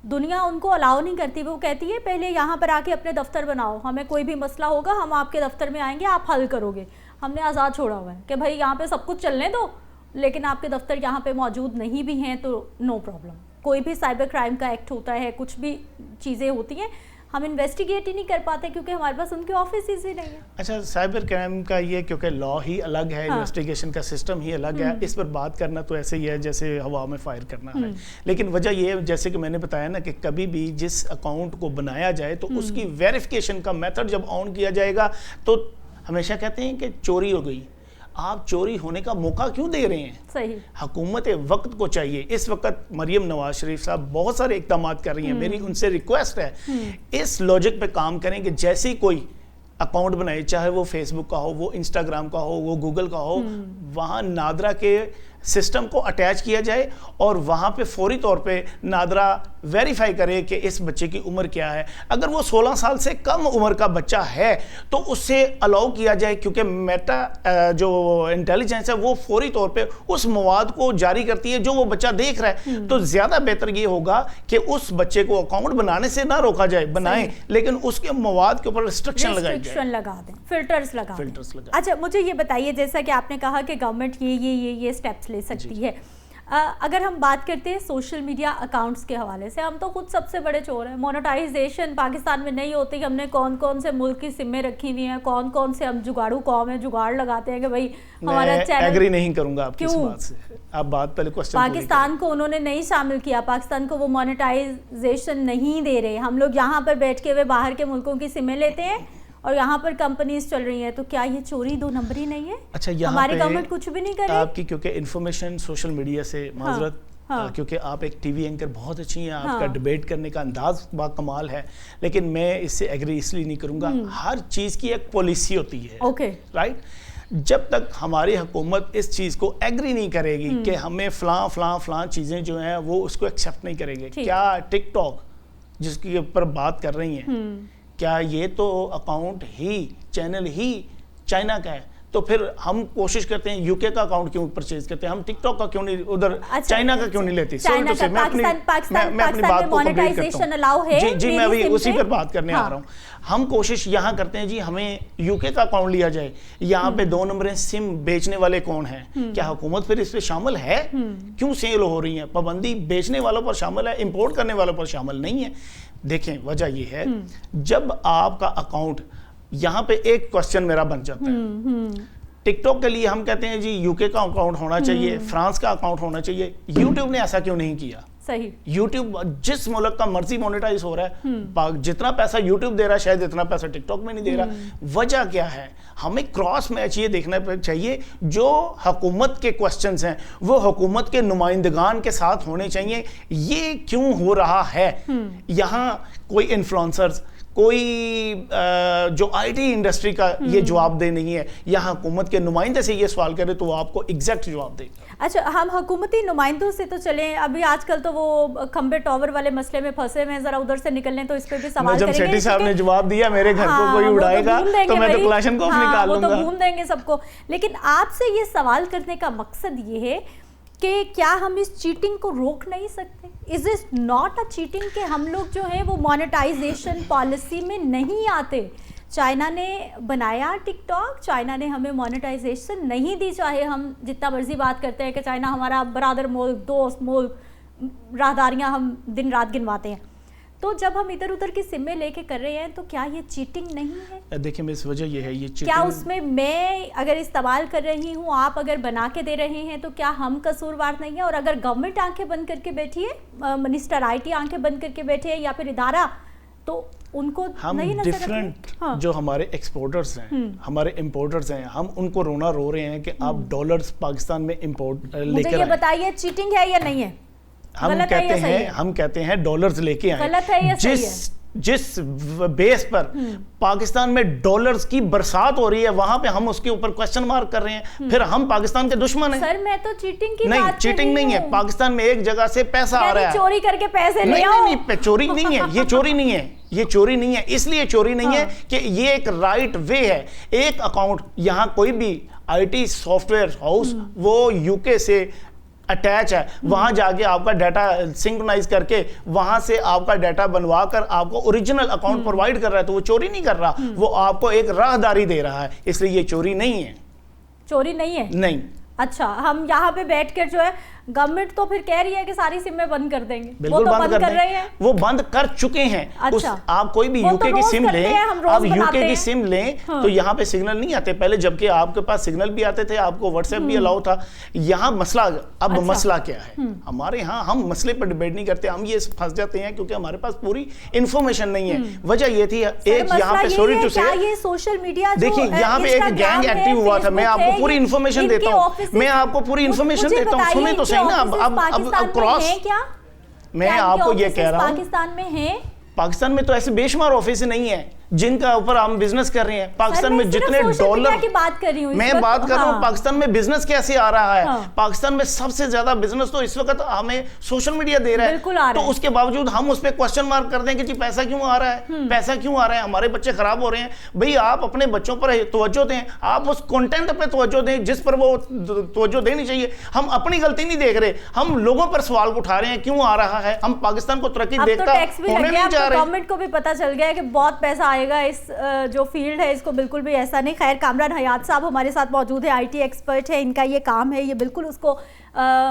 دنیا ان کو الاؤ نہیں کرتی. وہ کہتی ہے پہلے یہاں پر آ کے اپنے دفتر بناؤ, ہمیں کوئی بھی مسئلہ ہوگا ہم آپ کے دفتر میں آئیں گے, آپ حل کرو گے. ہم نے آزاد چھوڑا ہوا ہے کہ بھائی یہاں پہ سب کچھ چلنے دو, لیکن آپ کے دفتر یہاں پہ موجود نہیں بھی ہیں تو نو پرابلم. کوئی بھی سائبر کرائم کا ایکٹ ہوتا ہے, کچھ بھی چیزیں ہوتی ہیں, ہم انویسٹیگیٹ ہی نہیں کر پاتے کیونکہ ہمارے پاس ان کے آفیسز ہی نہیں ہیں. اچھا سائبر کرائم کا یہ کیونکہ لا ہی الگ ہے, انویسٹیگیشن کا سسٹم ہی الگ ہے, اس پر بات کرنا تو ایسے ہی ہے جیسے ہوا میں فائر کرنا ہے. لیکن وجہ یہ ہے جیسے کہ میں نے بتایا نا کہ کبھی بھی جس اکاؤنٹ کو بنایا جائے تو اس کی ویریفیکیشن کا میتھڈ جب آن کیا جائے گا تو ہمیشہ کہتے ہیں کہ چوری ہو گئی. آپ چوری ہونے کا موقع کیوں دے رہے ہیں؟ صحیح. حکومت وقت کو چاہیے. اس وقت مریم نواز شریف صاحب بہت سارے اقدامات کر رہی ہیں, میری ان سے ریکویسٹ ہے اس لاجک پہ کام کریں کہ جیسے ہی کوئی اکاؤنٹ بنائے, چاہے وہ فیس بک کا ہو, وہ انسٹاگرام کا ہو, وہ گوگل کا ہو, وہاں نادرا کے سسٹم کو اٹیچ کیا جائے اور وہاں پہ فوری طور پہ نادرا ویریفائی کرے کہ اس بچے کی عمر کیا ہے. اگر وہ 16 سال سے کم عمر کا بچہ ہے تو اس سے الاؤ کیا جائے, کیونکہ میٹا جو انٹیلیجنس ہے وہ فوری طور پہ اس مواد کو جاری کرتی ہے جو وہ بچہ دیکھ رہا ہے. تو زیادہ بہتر یہ ہوگا کہ اس بچے کو اکاؤنٹ بنانے سے نہ روکا جائے, بنائیں لیکن اس کے مواد کے اوپر ریسٹرکشن لگا دیں, فلٹرز لگا دیں. اچھا مجھے یہ بتائیے جیسا کہ آپ نے کہا کہ گورنمنٹ یہ سٹیپس لے سکتی ہے. اگر ہم بات کرتے ہیں سوشل میڈیا اکاؤنٹس کے حوالے سے, ہم تو خود سب سے بڑے چور ہیں. مونیٹائزیشن پاکستان میں نہیں ہوتی. ہم نے کون کون سے ملک کی سمیں رکھی ہوئی ہیں, کون کون سے ہم جگاڑو قوم ہیں, جگاڑ لگاتے ہیں کہ بھائی ہمارا چینل. ایگری نہیں کروں گا آپ کی اس بات سے. آپ بات پہلے کوسچن پاکستان کو انہوں نے نہیں شامل کیا, پاکستان کو وہ مونیٹائزیشن نہیں دے رہے. ہم لوگ یہاں پر بیٹھ کے باہر کے ملکوں کی سمیں لیتے ہیں اور یہاں پر کمپنیز چل رہی ہیں. تو کیا یہ چوری 2 نمبری نہیں ہے؟ اچھا ہماری گورنمنٹ کچھ بھی نہیں کر رہی آپ کی, کیونکہ انفارمیشن سوشل میڈیا سے معذرت, کیونکہ آپ ایک ٹی وی اینکر بہت اچھی ہیں, آپ کا ڈیبیٹ کرنے کا انداز با کمال ہے, لیکن میں اس سے ایگری اس لیے نہیں کروں گا. ہر چیز کی ایک پالیسی ہوتی ہے, رائٹ. جب تک ہماری حکومت اس چیز کو ایگری نہیں کرے گی کہ ہمیں فلاں چیزیں جو ہیں وہ اس کو ایکسیپٹ نہیں کریں گے. کیا ٹک ٹاک جس کے اوپر بات کر رہی ہیں, کیا یہ تو اکاؤنٹ ہی چینل ہی چائنا کا ہے؟ تو پھر ہم کوشش کرتے ہیں یو کے کا اکاؤنٹ کیوں پرچیز کرتے ہیں, ہم ٹک ٹاک کا کیوں نہیں, ادھر چائنا کا کیوں نہیں لیتے؟ میں اپنی بات کو کمپلیٹ کرتا ہوں. جی میں ابھی اسی پر بات کرنے آ رہا ہوں. ہم کوشش یہاں کرتے ہیں جی ہمیں یو کے کا اکاؤنٹ لیا جائے, یہاں پہ 2 نمبریں سم بیچنے والے کون ہیں؟ کیا حکومت پھر اس پہ شامل ہے؟ کیوں سیل ہو رہی ہیں؟ پابندی بیچنے والوں پر شامل ہے, امپورٹ کرنے والوں پر شامل نہیں ہے. دیکھیں وجہ یہ ہے, جب آپ کا اکاؤنٹ, یہاں پہ ایک کوسچن میرا بن جاتا ہے. ٹک ٹاک کے لیے ہم کہتے ہیں جی یو کے کا اکاؤنٹ ہونا چاہیے, فرانس کا اکاؤنٹ ہونا چاہیے. یوٹیوب نے ایسا کیوں نہیں کیا؟ صحیح. یوٹیوب جس ملک کا مرضی مونیٹائز ہو رہا ہے, جتنا پیسہ یوٹیوب دے رہا ہے شاید اتنا پیسہ ٹک ٹاک میں نہیں دے رہا. وجہ کیا ہے؟ ہمیں کراس میچ یہ دیکھنا چاہیے, جو حکومت کے کوسچنز ہیں وہ حکومت کے نمائندگان کے ساتھ ہونے چاہیے. یہ کیوں ہو رہا ہے؟ یہاں کوئی انفلوئنسرز, کوئی جو آئی ٹی انڈسٹری کا یہ جواب دے نہیں ہے. یہاں حکومت کے نمائندے سے یہ سوال کرے تو وہ آپ کو ایگزیکٹ جواب دے گا. اچھا ہم حکومتی نمائندوں سے تو چلیں, ابھی آج کل تو وہ کھمبے ٹاور والے مسئلے میں پھنسے ہوئے ہیں, ذرا ادھر سے نکلنے تو اس پہ بھی سوال کریں گے. نجم سیٹھی صاحب نے جواب دیا, میرے گھر کو کوئی اڑائے گا تو میں تو کلاشن کوف نکال لوں گا. وہ تو گھوم دیں گے سب کو. لیکن آپ سے یہ سوال کرنے کا مقصد یہ ہے کہ کیا ہم اس چیٹنگ کو روک نہیں سکتے؟ Is it not a cheating کہ ہم لوگ جو ہیں وہ مونیٹائزیشن پالیسی میں نہیں آتے؟ چائنا نے بنایا ٹک ٹاک, چائنا نے ہمیں مونیٹائزیشن نہیں دی, چاہے ہم جتنا مرضی بات کرتے ہیں کہ چائنا ہمارا برادر ملک, دوست ملک, راہداریاں ہم دن رات گنواتے ہیں. تو جب ہم ادھر ادھر کی سمیں لے کے کر رہے ہیں تو کیا یہ چیٹنگ نہیں ہے؟ دیکھیں میں اس وجہ یہ ہے، یہ کیا اس میں اگر استعمال کر رہی ہوں، آپ اگر بنا کے دے رہے ہیں، تو کیا ہم قصوروار نہیں ہیں؟ اور اگر گورنمنٹ آنکھیں بند کر کے بیٹھی ہے، منسٹر آئی ٹی آنکھیں بند کر کے بیٹھے ہیں یا پھر ادارہ، تو ان کو ہم نہیں نظر ڈیفرنٹ ہاں جو ہمارے ایکسپورٹرز ہیں، ہمارے امپورٹرز ہیں، ہم ان کو رونا رو رہے ہیں کہ آپ ڈالرز پاکستان میں امپورٹ لے مجھے کر یہ آئیں. بتائیے چیٹنگ ہے یا نہیں ہے؟ ہم کہتے ہیں ڈالرز لے کے آئیں. غلط ہے یا صحیح ہے؟ جس بیس پر پاکستان میں ڈالرز کی برسات ہو رہی ہے وہاں پہ ہم اس کے اوپر کوسچن مارک کر رہے ہیں، پھر ہم پاکستان کے دشمن ہیں. سر میں تو چیٹنگ کی نہیں، بات چیٹنگ نہیں ہے. پاکستان میں ایک جگہ سے پیسہ آ رہا ہے، چوری کر کے پیسے لے آؤ. نہیں، چوری نہیں ہے، یہ چوری نہیں ہے، یہ چوری نہیں ہے. اس لیے چوری نہیں ہے کہ یہ ایک رائٹ وے ہے. ایک اکاؤنٹ یہاں کوئی بھی I T soft where house وہ یو کے سے اٹیچ ہے، وہاں جا کے آپ کا ڈیٹا سنکرونائز کر کے وہاں سے آپ کا ڈیٹا بنوا کر آپ کو اوریجنل اکاؤنٹ پرووائڈ کر رہا ہے، تو وہ چوری نہیں کر رہا، وہ آپ کو ایک راہداری دے رہا ہے. اس لیے یہ چوری نہیں ہے. چوری نہیں ہے؟ نہیں. اچھا، ہم یہاں پہ بیٹھ کر جو ہے گورنمنٹ تو پھر کہہ رہی ہے کہ ساری سمیں بند کر دیں گے. بالکل بند کر رہے ہیں، وہ بند کر چکے ہیں. آپ کوئی بھی یو کے کی سم لیں، آپ یو کے کی سم لیں تو یہاں پہ سگنل نہیں آتے پہلے، جبکہ آپ کے پاس سگنل بھی آتے تھے، آپ کو واٹس ایپ بھی الاؤ تھا. یہاں مسئلہ اب مسئلہ کیا ہے ہمارے ہاں، ہم مسئلے پر ڈیبیٹ نہیں کرتے، ہم یہ پھنس جاتے ہیں کیونکہ ہمارے پاس پوری انفارمیشن نہیں ہے. وجہ یہ تھی ایک یہاں پہ سوری ٹو سے یہ سوشل میڈیا دیکھیں یہاں پہ ایک گینگ ایکٹیو ہوا تھا. میں آپ کو پوری انفارمیشن دیتا ہوں، میں آپ کو پوری انفارمیشن دیتا ہوں، سنیں تو صحیح نا. اب کراس میں آپ کو یہ کہہ رہا ہوں پاکستان میں ہیں، پاکستان میں تو ایسے بے شمار آفس نہیں ہیں جن کا اوپر ہم بزنس کر رہے ہیں. پاکستان میں جتنے ڈالر کی بات کر رہی ہوں، میں بات کر رہا ہوں پاکستان میں بزنس کیسے آ رہا ہے. پاکستان میں سب سے زیادہ بزنس تو اس وقت ہمیں سوشل میڈیا دے رہا ہے، تو اس کے باوجود ہم اس پہ کوسچن مارک کر دیں کہ جی پیسہ کیوں آ رہا ہے، پیسہ کیوں آ رہا ہے، ہمارے بچے خراب ہو رہے ہیں. بھئی آپ اپنے بچوں پر توجہ دیں، آپ اس کنٹینٹ پہ توجہ دیں جس پر وہ توجہ دینی چاہیے. ہم اپنی غلطی نہیں دیکھ رہے، ہم لوگوں پر سوال اٹھا رہے ہیں کیوں آ رہا ہے. ہم پاکستان کو ترقی دیکھتا ہونے نہیں جا رہے. گورنمنٹ کو بھی پتا چل گیا کہ بہت پیسہ آئے گا، اس جو فیلڈ ہے اس کو بالکل بھی ایسا نہیں. خیر، کامران حیات صاحب ہمارے ساتھ موجود ہے، آئی ٹی ایکسپرٹ ہے، ان کا یہ کام ہے، یہ بالکل اس کو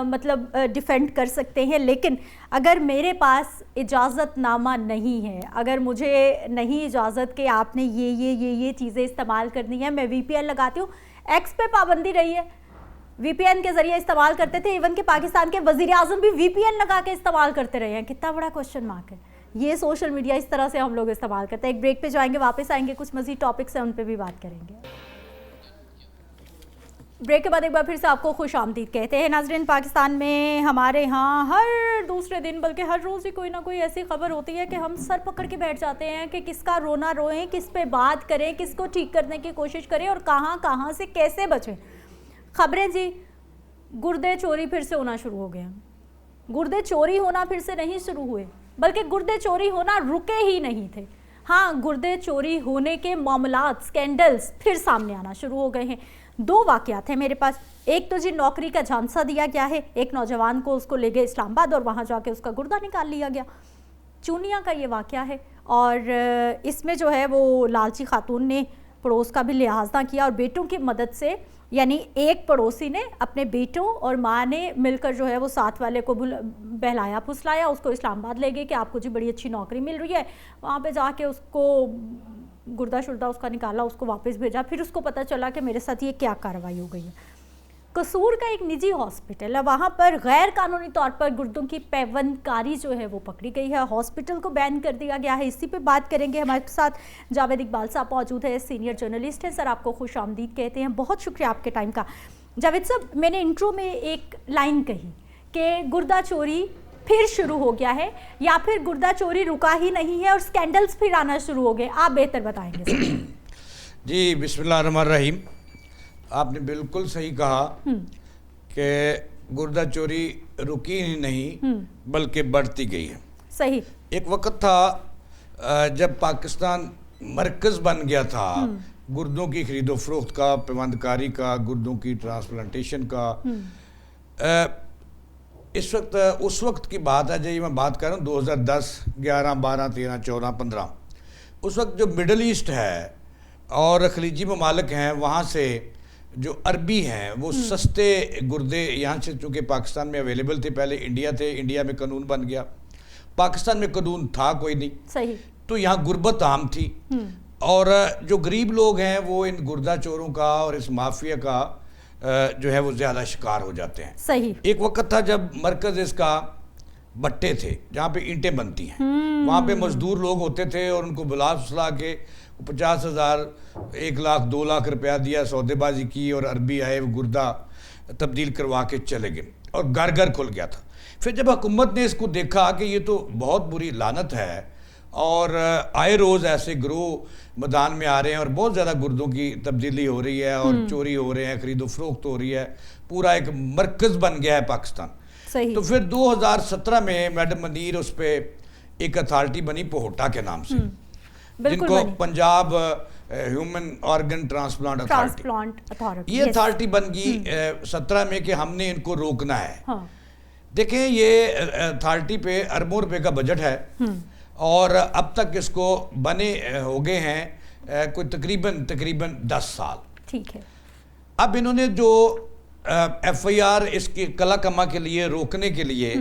مطلب ڈیفینڈ کر سکتے ہیں. لیکن اگر میرے پاس اجازت نامہ نہیں ہے، اگر مجھے نہیں اجازت کہ آپ نے یہ چیزیں استعمال کرنی ہے، میں وی پی این لگاتی ہوں. ایکس پہ پابندی رہی ہے، وی پی این کے ذریعے استعمال کرتے تھے، ایون کہ پاکستان کے وزیر اعظم بھی وی پی این لگا کے استعمال کرتے رہے ہیں. کتنا بڑا کوشچن مارک ہے. یہ سوشل میڈیا اس طرح سے ہم لوگ استعمال کرتے ہیں. ایک بریک پہ جائیں گے، واپس آئیں گے، کچھ مزید ٹاپکس ہیں ان پہ بھی بات کریں گے. بریک کے بعد ایک بار پھر سے آپ کو خوش آمدید کہتے ہیں. ناظرین، پاکستان میں ہمارے ہاں ہر دوسرے دن بلکہ ہر روز ہی کوئی نہ کوئی ایسی خبر ہوتی ہے کہ ہم سر پکڑ کے بیٹھ جاتے ہیں کہ کس کا رونا روئیں، کس پہ بات کریں، کس کو ٹھیک کرنے کی کوشش کریں اور کہاں سے کیسے بچیں. خبریں جی، گردے چوری پھر سے ہونا شروع ہو گئے ہیں. گردے چوری ہونا پھر سے نہیں شروع ہوئے، بلکہ گردے چوری ہونا رکے ہی نہیں تھے. ہاں، گردے چوری ہونے کے معاملات، سکینڈلز پھر سامنے آنا شروع ہو گئے ہیں. دو واقعات ہیں میرے پاس. ایک تو جی نوکری کا جھانسا دیا گیا ہے، ایک نوجوان کو اس کو لے گئے اسلام آباد اور وہاں جا کے اس کا گردہ نکال لیا گیا. چونیا کا یہ واقعہ ہے، اور اس میں جو ہے وہ لالچی خاتون نے پڑوس کا بھی لحاظ نہ کیا اور بیٹوں کی مدد سے، یعنی ایک پڑوسی نے اپنے بیٹوں اور ماں نے مل کر جو ہے وہ ساتھ والے کو بہلایا پھسلایا، اس کو اسلام آباد لے گئے کہ آپ کو جی بڑی اچھی نوکری مل رہی ہے. وہاں پہ جا کے اس کو گردہ شردہ اس کا نکالا، اس کو واپس بھیجا. پھر اس کو پتہ چلا کہ میرے ساتھ یہ کیا کارروائی ہو گئی ہے. قصور کا ایک نجی ہاسپٹل ہے، وہاں پر غیر قانونی طور پر گردوں کی پیوند کاری جو ہے وہ پکڑی گئی ہے. ہاسپٹل کو بین کر دیا گیا ہے. اسی پہ بات کریں گے. ہمارے ساتھ جاوید اقبال صاحب موجود ہے، سینئر جرنلسٹ ہیں. سر، آپ کو خوش آمدید کہتے ہیں. بہت شکریہ آپ کے ٹائم کا. جاوید صاحب، میں نے انٹرو میں ایک لائن کہی کہ گردہ چوری پھر شروع ہو گیا ہے، یا پھر گردہ چوری رکا ہی نہیں ہے اور سکینڈلز پھر آنا شروع ہو گئے. آپ بہتر بتائیں گے. جی، بسم اللہ الرحمن الرحیم. آپ نے بالکل صحیح کہا کہ گردہ چوری رکی ہی نہیں بلکہ بڑھتی گئی ہے. صحیح. ایک وقت تھا جب پاکستان مرکز بن گیا تھا گردوں کی خرید و فروخت کا، پیوند کاری کا، گردوں کی ٹرانسپلانٹیشن کا. اس وقت کی بات ہے جی، میں بات کر رہا ہوں 2010 11 12 13 14 15. اس وقت جو مڈل ایسٹ ہے اور خلیجی ممالک ہیں، وہاں سے جو عربی ہیں وہ سستے گردے یہاں سے چونکہ پاکستان میں اویلیبل تھے، پہلے انڈیا تھے، انڈیا میں قانون بن گیا. پاکستان میں قانون تھا کوئی نہیں، صحیح، تو یہاں غربت عام تھی، اور جو غریب لوگ ہیں وہ ان گردہ چوروں کا اور اس مافیا کا جو ہے وہ زیادہ شکار ہو جاتے ہیں. صحیح. ایک وقت تھا جب مرکز اس کا بٹے تھے جہاں پہ اینٹیں بنتی ہیں، وہاں پہ مزدور لوگ ہوتے تھے اور ان کو بلا سلا کے 50,000 1 لاکھ 2 لاکھ روپیہ دیا، سودے بازی کی، اور عربی آئے وہ گردہ تبدیل کروا کے چلے گئے اور گھر گھر کھل گیا تھا. پھر جب حکومت نے اس کو دیکھا کہ یہ تو بہت بری لعنت ہے اور آئے روز ایسے گروہ میدان میں آ رہے ہیں اور بہت زیادہ گردوں کی تبدیلی ہو رہی ہے اور چوری ہو رہے ہیں، خرید و فروخت ہو رہی ہے، پورا ایک مرکز بن گیا ہے پاکستان. صحیح. تو پھر 2017 میں میڈم منیر اس پہ ایک اتھارٹی بنی پہوٹا کے نام سے، جن کو Punjab human organ transplant authority. یہ اتھارٹی بن گئی 17 میں کہ ہم نے ان کو روکنا ہے. دیکھیں یہ اتھارٹی پہ اربوں روپے کا بجٹ ہے اور اب تک اس کو بنے ہو گئے ہیں کوئی تقریباً 10 سال. ٹھیک ہے. اب انہوں نے جو ایف آئی آر اس کی کلا کما کے لیے روکنے کے لیے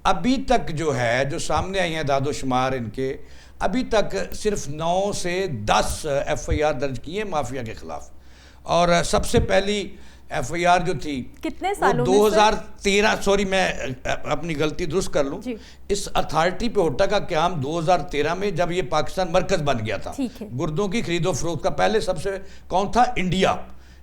ابھی تک جو ہے جو سامنے آئی ہیں داد و شمار ان کے، ابھی تک صرف 9 سے 10 ایف آئی آر درج کی ہیں مافیا کے خلاف. اور سب سے پہلی ایف آئی آر جو تھی کتنے سالوں 2013، سوری میں اپنی غلطی درست کر لوں، اس اتھارٹی پہ ہوٹا کا قیام 2013 میں جب یہ پاکستان مرکز بن گیا تھا گردوں کی خرید و فروخت کا. پہلے سب سے کون تھا؟ انڈیا،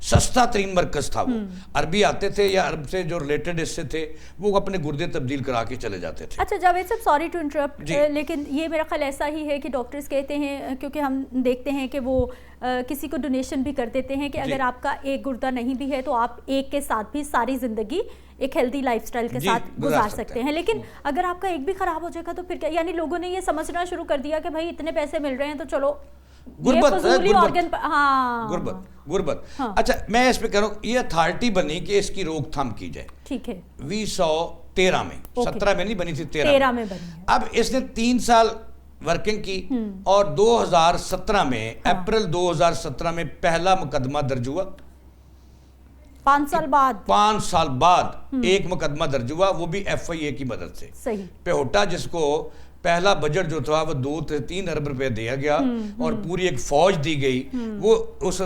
سستا ترین مرکز تھا وہ. عربی آتے تھے یا عرب سے جو ریلیٹڈ حصے تھے وہ اپنے گردے تبدیل کرا کے چلے جاتے تھے. اچھا جاوید صاحب، سوری ٹو انٹرپٹ، لیکن یہ میرا خیال ایسا ہی ہے کہ ڈاکٹرز کہتے ہیں، کیونکہ ہم دیکھتے ہیں کہ وہ کسی کو ڈونیشن بھی کر دیتے ہیں کہ اگر آپ کا ایک گردہ نہیں بھی ہے تو آپ ایک کے ساتھ بھی ساری زندگی ایک ہیلدی لائف سٹائل کے ساتھ گزار سکتے ہیں. لیکن اگر آپ کا ایک بھی خراب ہو جائے گا تو پھر کیا؟ یعنی لوگوں نے یہ سمجھنا شروع کر دیا کہ بھائی اتنے پیسے مل رہے ہیں تو چلو غربت. اچھا میں اس پہ کہہ رہا ہوں یہ اتھارٹی بنی کہ اس کی روک تھام کی جائے. ٹھیک ہے. 2013 میں، 17 میں نہیں بنی تھی، 13 میں بنی. اب اس نے 3 سال ورکنگ کی اور 2017 میں اپریل 2017 میں پہلا مقدمہ درج ہوا. 5 سال بعد ایک مقدمہ درج ہوا، وہ بھی ایف آئی اے کی مدد سے. صحیح. پہوٹا جس کو پہلا بجٹ جو تھا وہ 2 سے 3 ارب روپے دیا گیا اور پوری ایک فوج دی گئی، وہ اس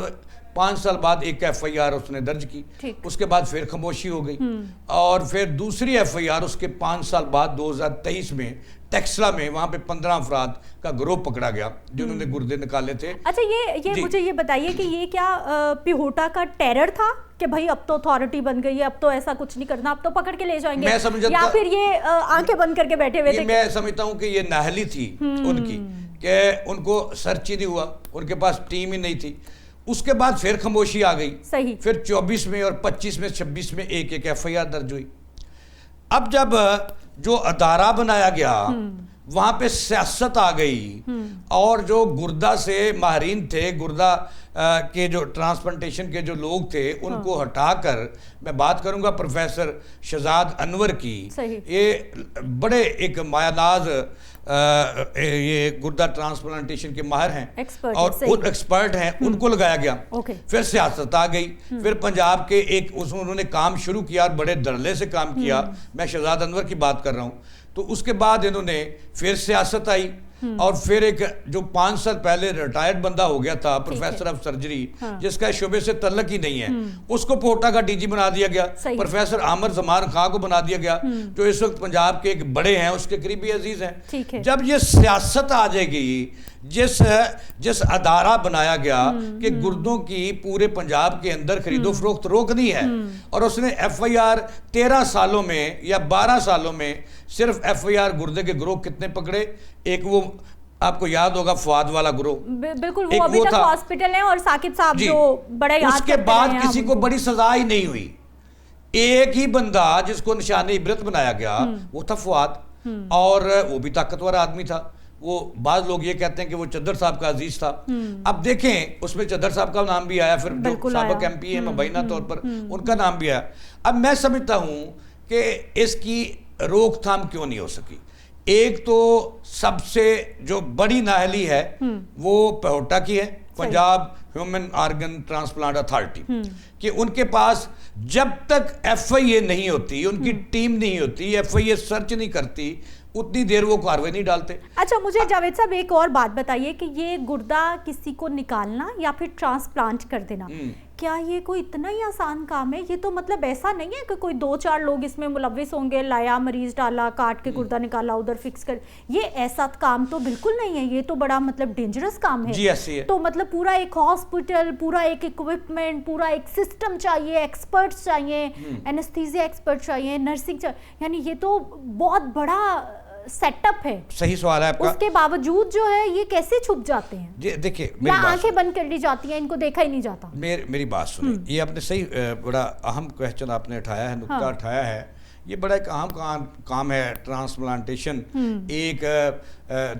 5 سال بعد ایک ایف آئی آر اس نے درج کی. اس کے بعد پھر خاموشی ہو گئی اور پھر دوسری ایف آئی آر اس کے 5 سال بعد 2023 میں ٹیکسلا میں، وہاں پہ 15 افراد کا گروہ پکڑا گیا جنہوں نے گردے نکالے تھے. اچھا یہ مجھے یہ بتائیے کہ یہ کیا پہوٹا کا ٹیرر تھا کہ بھائی اب تو اتھارٹی بن گئی ہے، اب تو ایسا کچھ نہیں کرنا، اب تو پکڑ کے لے جائیں گے، یا پھر یہ آنکھیں بند کر کے بیٹھے ہوئے تھے؟ میں سمجھتا ہوں کہ یہ نااہلی تھی ان کی کہ ان کو سرچ ہی نہیں ہوا، ان کے پاس ٹیم ہی نہیں تھی. اس کے بعد پھر خاموشی آ گئی. صحیح. پھر 24 میں اور 25 میں 26 میں ایک ایف آئی آر درج ہوئی. اب جب جو ادارہ بنایا گیا وہاں پہ سیاست آ گئی اور جو گردہ سے ماہرین تھے، گردہ کے جو ٹرانسپلانٹیشن کے جو لوگ تھے ان کو ہٹا کر، میں بات کروں گا پروفیسر شہزاد انور کی، یہ بڑے ایک مایہ ناز یہ گردہ ٹرانسپلانٹیشن کے ماہر ہیں اور ایکسپرٹ ہیں، ان کو لگایا گیا. پھر سیاست آ گئی، پھر پنجاب کے ایک انہوں نے کام شروع کیا اور بڑے دھڑلے سے کام کیا. میں شہزاد انور کی بات کر رہا ہوں. تو اس کے بعد انہوں نے پھر سیاست آئی اور پھر ایک جو 5 سال پہلے ریٹائرڈ بندہ ہو گیا تھا پروفیسر آف سرجری جس کا شعبے سے تعلق ہی نہیں ہے، اس کو پہوٹا کا ڈی جی بنا دیا گیا. پروفیسر عامر زمان خان کو بنا دیا گیا جو اس وقت پنجاب کے ایک بڑے ہیں، اس کے قریبی عزیز ہیں. جب یہ سیاست آ جائے گی، جس ادارہ بنایا گیا کہ گردوں کی پورے پنجاب کے اندر خرید و فروخت روکنی ہے، اور اس نے ایف آئی آر 13 سالوں میں یا 12 سالوں میں صرف ایف آئی آر گردے کے گروہ کتنے پکڑے؟ ایک وہ آپ کو یاد ہوگا فواد والا گروہ، بالکل وہ ابھی تک ہاسپٹل ہے، اور ثاقب صاحب جو بڑا یاد اس کے بعد کسی کو بڑی سزا ہی نہیں ہوئی. ایک ہی بندہ جس کو نشان عبرت بنایا گیا وہ تھا فواد، اور وہ بھی طاقتور آدمی تھا. وہ بعض لوگ یہ کہتے ہیں کہ وہ چدر صاحب کا عزیز تھا. اب دیکھیں اس میں چدر صاحب کا نام بھی آیا، پھر جو سابق ایم پی ہے مبینہ طور پر ان کا نام بھی آیا. اب میں سمجھتا ہوں کہ اس کی روک تھام کیوں نہیں ہو سکی. ایک تو سب سے جو بڑی نااہلی ہے وہ پہوٹا کی ہے، Punjab human organ transplant authority, कि उनके पास जब तक FIA नहीं होती, उनकी टीम नहीं होती, FIA सर्च नहीं करती, उतनी देर वो कार्रवाई नहीं डालते। अच्छा, मुझे जावेद साहब एक और बात बताइए कि ये गुर्दा किसी को निकालना या फिर ट्रांसप्लांट कर देना, क्या ये कोई इतना ही आसान काम है? ये तो मतलब ऐसा नहीं है कि कोई 2-4 लोग इसमें मुलव्विस होंगे, लाया, मरीज डाला, काट के गुर्दा निकाला, उधर फिक्स कर, ये ऐसा काम तो बिल्कुल नहीं है। ये तो बड़ा मतलब डेंजरस काम है। जी ऐसी है। तो मतलब पूरा एक हॉस्पिटल, पूरा एक इक्विपमेंट, पूरा एक सिस्टम चाहिए, एक्सपर्ट्स चाहिए, एनेस्थीसिया एक्सपर्ट चाहिए, नर्सिंग चाहिए, यानी ये तो बहुत बड़ा सेटअप है। सही सवाल है आपका। उसके बावजूद जो है ये कैसे छुप जाते हैं? जी देखिए, या आंखें बंद कर ली जाती हैं, इनको देखा ही नहीं जाता? मेरी बात सुनिए, ये आपने सही बड़ा अहम क्वेश्चन आपने उठाया है, नुक्ता उठाया है। ये बड़ा एक अहम काम है ट्रांसप्लांटेशन। एक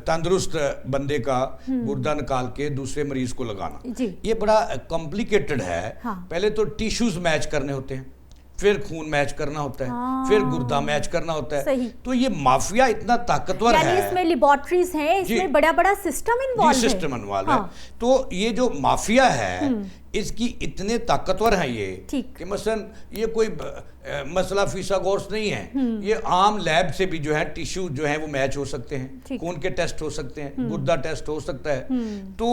तंदुरुस्त बंदे का गुर्दा निकाल के दूसरे मरीज को लगाना, ये बड़ा कॉम्प्लिकेटेड है। पहले तो टिश्यूज मैच करने होते हैं, फिर खून मैच करना होता है, फिर गुर्दा मैच करना होता है। तो ये माफिया इतना ताकतवर है, इसमें लेबोरेटरीज हैं, इसमें बड़ा सिस्टम इन्वॉल्व है। सिस्टम इन्वॉल्व है। तो ये जो माफिया है इसकी इतने ताकतवर है ये कि मसलन ये कोई मसला फीसा गोर्स नहीं है। ये आम लैब से भी जो है टिश्यू जो है वो मैच हो सकते हैं, खून के टेस्ट हो सकते हैं, गुर्दा टेस्ट हो सकता है। तो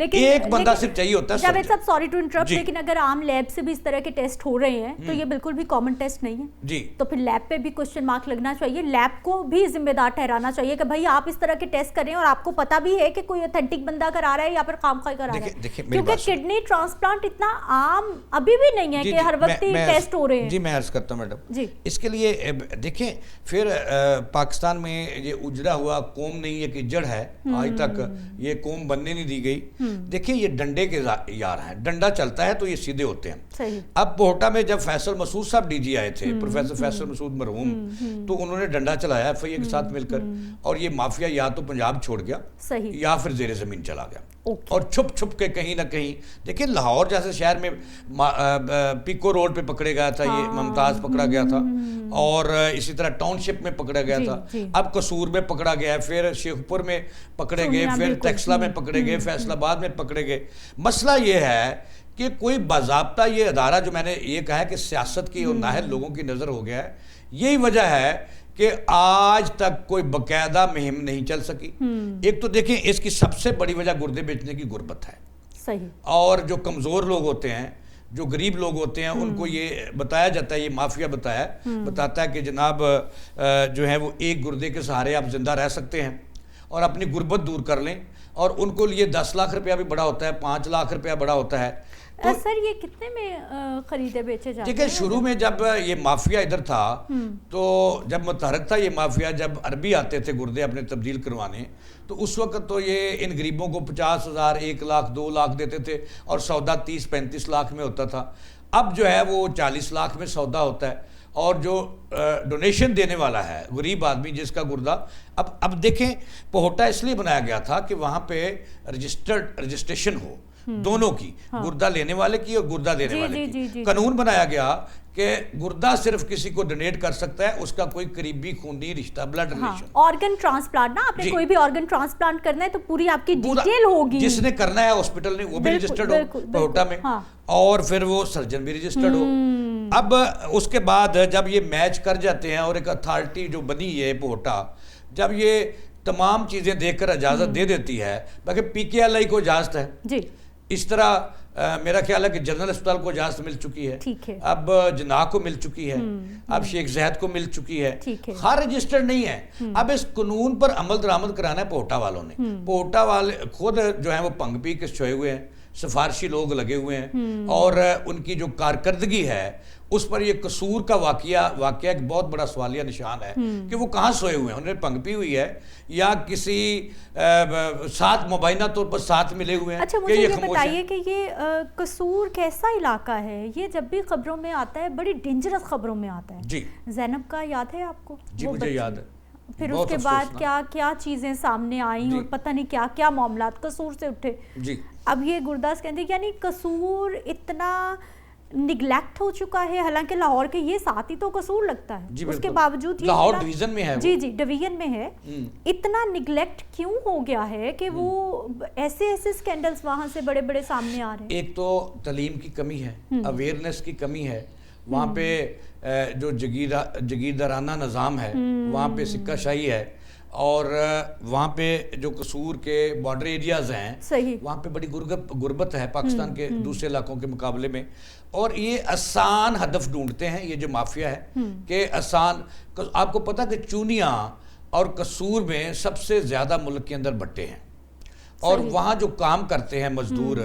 एक बंदा सिर्फ चाहिए होता है। जावेद साहब, सॉरी टू इंटरप्ट, लेकिन अगर आम लैब से भी इस तरह के टेस्ट हो रहे हैं तो ये बिल्कुल भी कॉमन टेस्ट नहीं है जी। तो फिर लैब पे भी क्वेश्चन मार्क लगना चाहिए, लैब को भी जिम्मेदार ठहराना चाहिए कि भाई आप इस तरह के टेस्ट कर रहे हैं और आपको पता भी है कि कोई ऑथेंटिक बंदा करा रहा है या फिर खामखा करा रहा है। क्योंकि किडनी ट्रांसप्लांट इतना आम अभी भी नहीं है कि हर वक्त ही टेस्ट हो रहे हैं। जी मैं अर्ज करता हूँ मैडम जी। इसके लिए देखें, फिर पाकिस्तान में ये उजड़ा हुआ कौम नहीं है कि जड़ है, आज तक ये कौम बनने नहीं दी गई। देखिए ये डंडे के यार हैं, डंडा चलता है तो ये सीधे होते हैं। सही। अब पोहटा में जब फैसल मसूद साहब DG आए थे, प्रोफेसर फैसल मसूद मरहूम, तो उन्होंने डंडा चलाया FIA के साथ मिलकर, और ये माफिया या तो पंजाब छोड़ गया सही, या फिर जेरे जमीन चला गया। और छुप छुप के कहीं ना कहीं, देखिए लाहौर जैसे शहर में पिको रोड पे पकड़े गया था, ये मुमताज पकड़ा गया था, और इसी तरह टाउनशिप में पकड़ा गया था। अब कसूर में पकड़ा गया, फिर शेखपुर में पकड़े गए, फिर टेक्सला में पकड़े गए, फैसलाबाद में पकड़े गए। मसला ये है कि कोई बाज़ाब्ता ये अदारा, जो मैंने ये कहा है कि सियासत की और नाहल लोगों की नज़र हो गया है, यही वजह है कि आज तक कोई बकायदा मुहिम नहीं चल सकी। एक तो देखें इसकी सबसे बड़ी वजह गुर्दे बेचने की गुर्बत है। सही। और जो कमज़ोर लोग होते हैं, जो गरीब लोग होते हैं, उनको ये बताया जाता है, ये माफिया बताता है कि जनाब जो है वो एक गुर्दे के सहारे आप जिंदा रह सकते हैं और अपनी गुर्बत दूर कर लें, और उनको लिए 10 लाख रुपया भी बड़ा होता है, 5 लाख रुपया बड़ा होता है। तो सर ये कितने में खरीदे बेचे जाते हैं? देखिए शुरू में जब ये माफिया इधर था, तो जब मुतहरक था ये माफिया, जब अरबी आते थे गुर्दे अपने तब्दील करवाने, तो उस वक्त तो ये इन गरीबों को 50,000, 1 लाख, 2 लाख देते थे, और सौदा 30-35 लाख में होता था। अब जो है वो 40 लाख में सौदा होता है, और जो डोनेशन देने वाला है गरीब आदमी जिसका गुर्दा, अब देखें पोहटा इसलिए बनाया गया था कि वहाँ पे रजिस्ट्रेशन हो दोनों की, गुर्दा लेने वाले की और गुर्दा देने वाले की। कानून बनाया गया कि गुर्दा सिर्फ किसी को डोनेट कर सकता है, उसका कोई करीबी खूनी रिश्ता, ब्लड रिलेशन। ऑर्गन ट्रांसप्लांट ना, आपने कोई भी ऑर्गन ट्रांसप्लांट करना है तो पूरी आपकी डिटेल होगी, जिसने करना है हॉस्पिटल ने वो भी रजिस्टर्ड हो पोहटा में, और फिर वो सर्जन भी रजिस्टर्ड हो। अब उसके बाद जब ये मैच कर जाते हैं और एक अथॉरिटी जो बनी है पोहटा, जब ये तमाम चीजें देखकर इजाजत दे देती है, बाकी PKLI को इजाजत है जी। इस तरह मेरा ख्याल है कि जनरल अस्पताल को इजाजत मिल चुकी है, अब जना को मिल चुकी है, अब शेख ज़ैद को मिल चुकी है, हर रजिस्टर्ड नहीं है। अब इस कानून पर अमल दरामद कराना है पोहटा वालों ने। पोहटा वाले खुद जो है वो पंग पी के सोए हुए हैं, सिफारशी लोग लगे हुए हैं, और उनकी जो कारकर्दगी है उस पर ये कसूर का वाकया एक बहुत बड़ा सवालिया निशान है कि वो कहाँ सोए हुए हैं, उन्हें पंगपी हुई है या किसी साथ मुबैना तौर पर साथ मिले हुए हैं। अच्छा मुझे ये बताइए कि ये कसूर कैसा इलाका है? ये जब भी खबरों में आता है बड़ी डेंजरस खबरों में आता है जी। ज़ैनब का याद है आपको? जी मुझे याद है। फिर उसके बाद क्या क्या चीजें सामने आई और पता नहीं क्या क्या मामलात कसूर से उठे जी। अब ये गुरदास कहते यानी कसूर इतना निगलेक्ट हो चुका है, हालांकि लाहौर के ये साथ ही तो कसूर लगता है, जी, उसके बिल्कुल। बावजूद ये लाहौर इतना- डिवीजन में है वो। जी जी डिवीजन में है, इतना निगलेक्ट क्यों हो गया है कि वो ऐसे ऐसे स्कैंडल्स वहां से बड़े बड़े सामने आ रहे हैं? एक तो तालीम की कमी है, अवेयरनेस की कमी है, वहाँ पे जो जगीरदाराना निज़ाम है वहाँ पे सिक्काशाही है, और वहाँ पे जो कसूर के बॉर्डर एरियाज़ हैं सही। वहाँ पे बड़ी गुर्बत है पाकिस्तान के दूसरे इलाकों के मुकाबले में, और ये आसान हदफ ढूंढते हैं ये जो माफिया है कि आसान। आपको पता कि चूनिया और कसूर में सबसे ज़्यादा मुल्क के अंदर भट्टे हैं, और वहाँ जो काम करते हैं मजदूर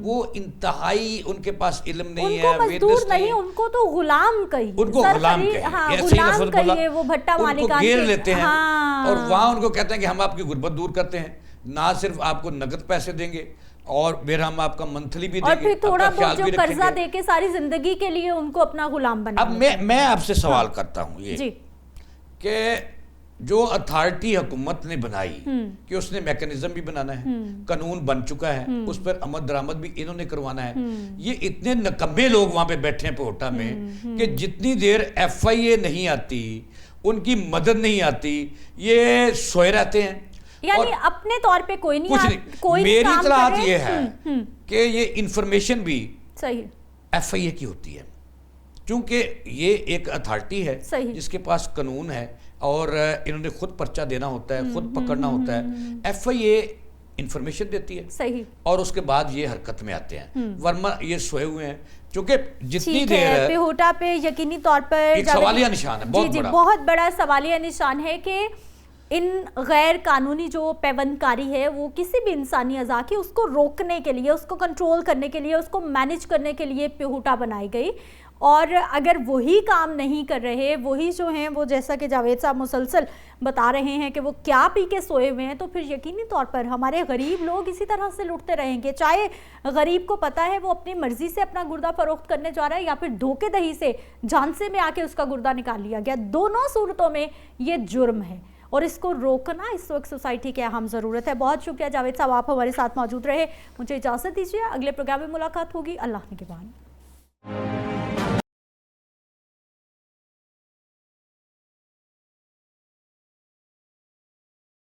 वो इंतहाई, उनके पास इल्म नहीं है, उनको मजदूर awareness नहीं, उनको तो गुलाम कहिए, उनको गुलाम सरकारी- कहिए, हाँ, ऐसे ही गुलाम लफ्ज़ बोला, कहिए, वो भट्टा उनको मालिकान घेर के- लेते हैं, हाँ। और वहाँ उनको कहते हैं कि हम आपकी गुर्बत दूर करते हैं, ना सिर्फ आपको नगद पैसे देंगे और फिर हम आपका मंथली भी और देंगे, फिर थोड़ा आपका ख्याल बहुत भी जो कर्जा रखेंगे। दे के सारी जिंदगी के लिए उनको अपना गुलाम बना अब मैं आपसे सवाल करता हूँ ये जी कि जो अथॉरिटी हुकूमत ने बनाई कि उसने मैकेनिज्म भी बनाना है, कानून बन चुका है, उस पर आमद दरामद भी इन्होंने करवाना है, ये इतने नकम्मे लोग वहां पे बैठे हैं पोटा में कि जितनी देर FIA नहीं आती, उनकी मदद नहीं आती, ये सोए रहते हैं। यानी और अपने तौर पे कोई नहीं कुछ कोई नहीं, नहीं मेरी काम कर इतलात रहे। ये है कि ये इंफॉर्मेशन भी सही FIA की होती है, क्योंकि ये एक अथॉरिटी है सही। जिसके पास कानून है, और इन्होंने खुद पर्चा देना होता है, खुद पकड़ना होता है। FIA इंफॉर्मेशन देती है सही। और उसके बाद ये हरकत में आते हैं, वरना ये सोए हुए हैं, क्योंकि जितनी ठीक देर है, पेहोटा पे यकीनी तौर पर एक सवालिया निशान है, बहुत जी जी बड़ा। बहुत बड़ा सवालिया निशान है कि इन गैर कानूनी जो पैबंदकारी है वो किसी भी इंसानी अज़ा की उसको रोकने के लिए, उसको कंट्रोल करने के लिए, उसको मैनेज करने के लिए पेहोटा बनाई गई। और अगर वही काम नहीं कर रहे, वही जो हैं वो जैसा कि जावेद साहब मुसलसल बता रहे हैं कि वो क्या पी के सोए हुए हैं, तो फिर यकीनी तौर पर हमारे गरीब लोग इसी तरह से लुटते रहेंगे। चाहे गरीब को पता है वो अपनी मर्जी से अपना गुर्दा फरोख्त करने जा रहा है, या फिर धोखेदही से झांसे में आके उसका गुर्दा निकाल लिया गया, दोनों सूरतों में ये जुर्म है और इसको रोकना इस वक्त सोसाइटी की अहम ज़रूरत है। बहुत शुक्रिया जावेद साहब, आप हमारे साथ मौजूद रहे। मुझे इजाज़त दीजिए, अगले प्रोग्राम में मुलाकात होगी। अल्लाह निगहबान।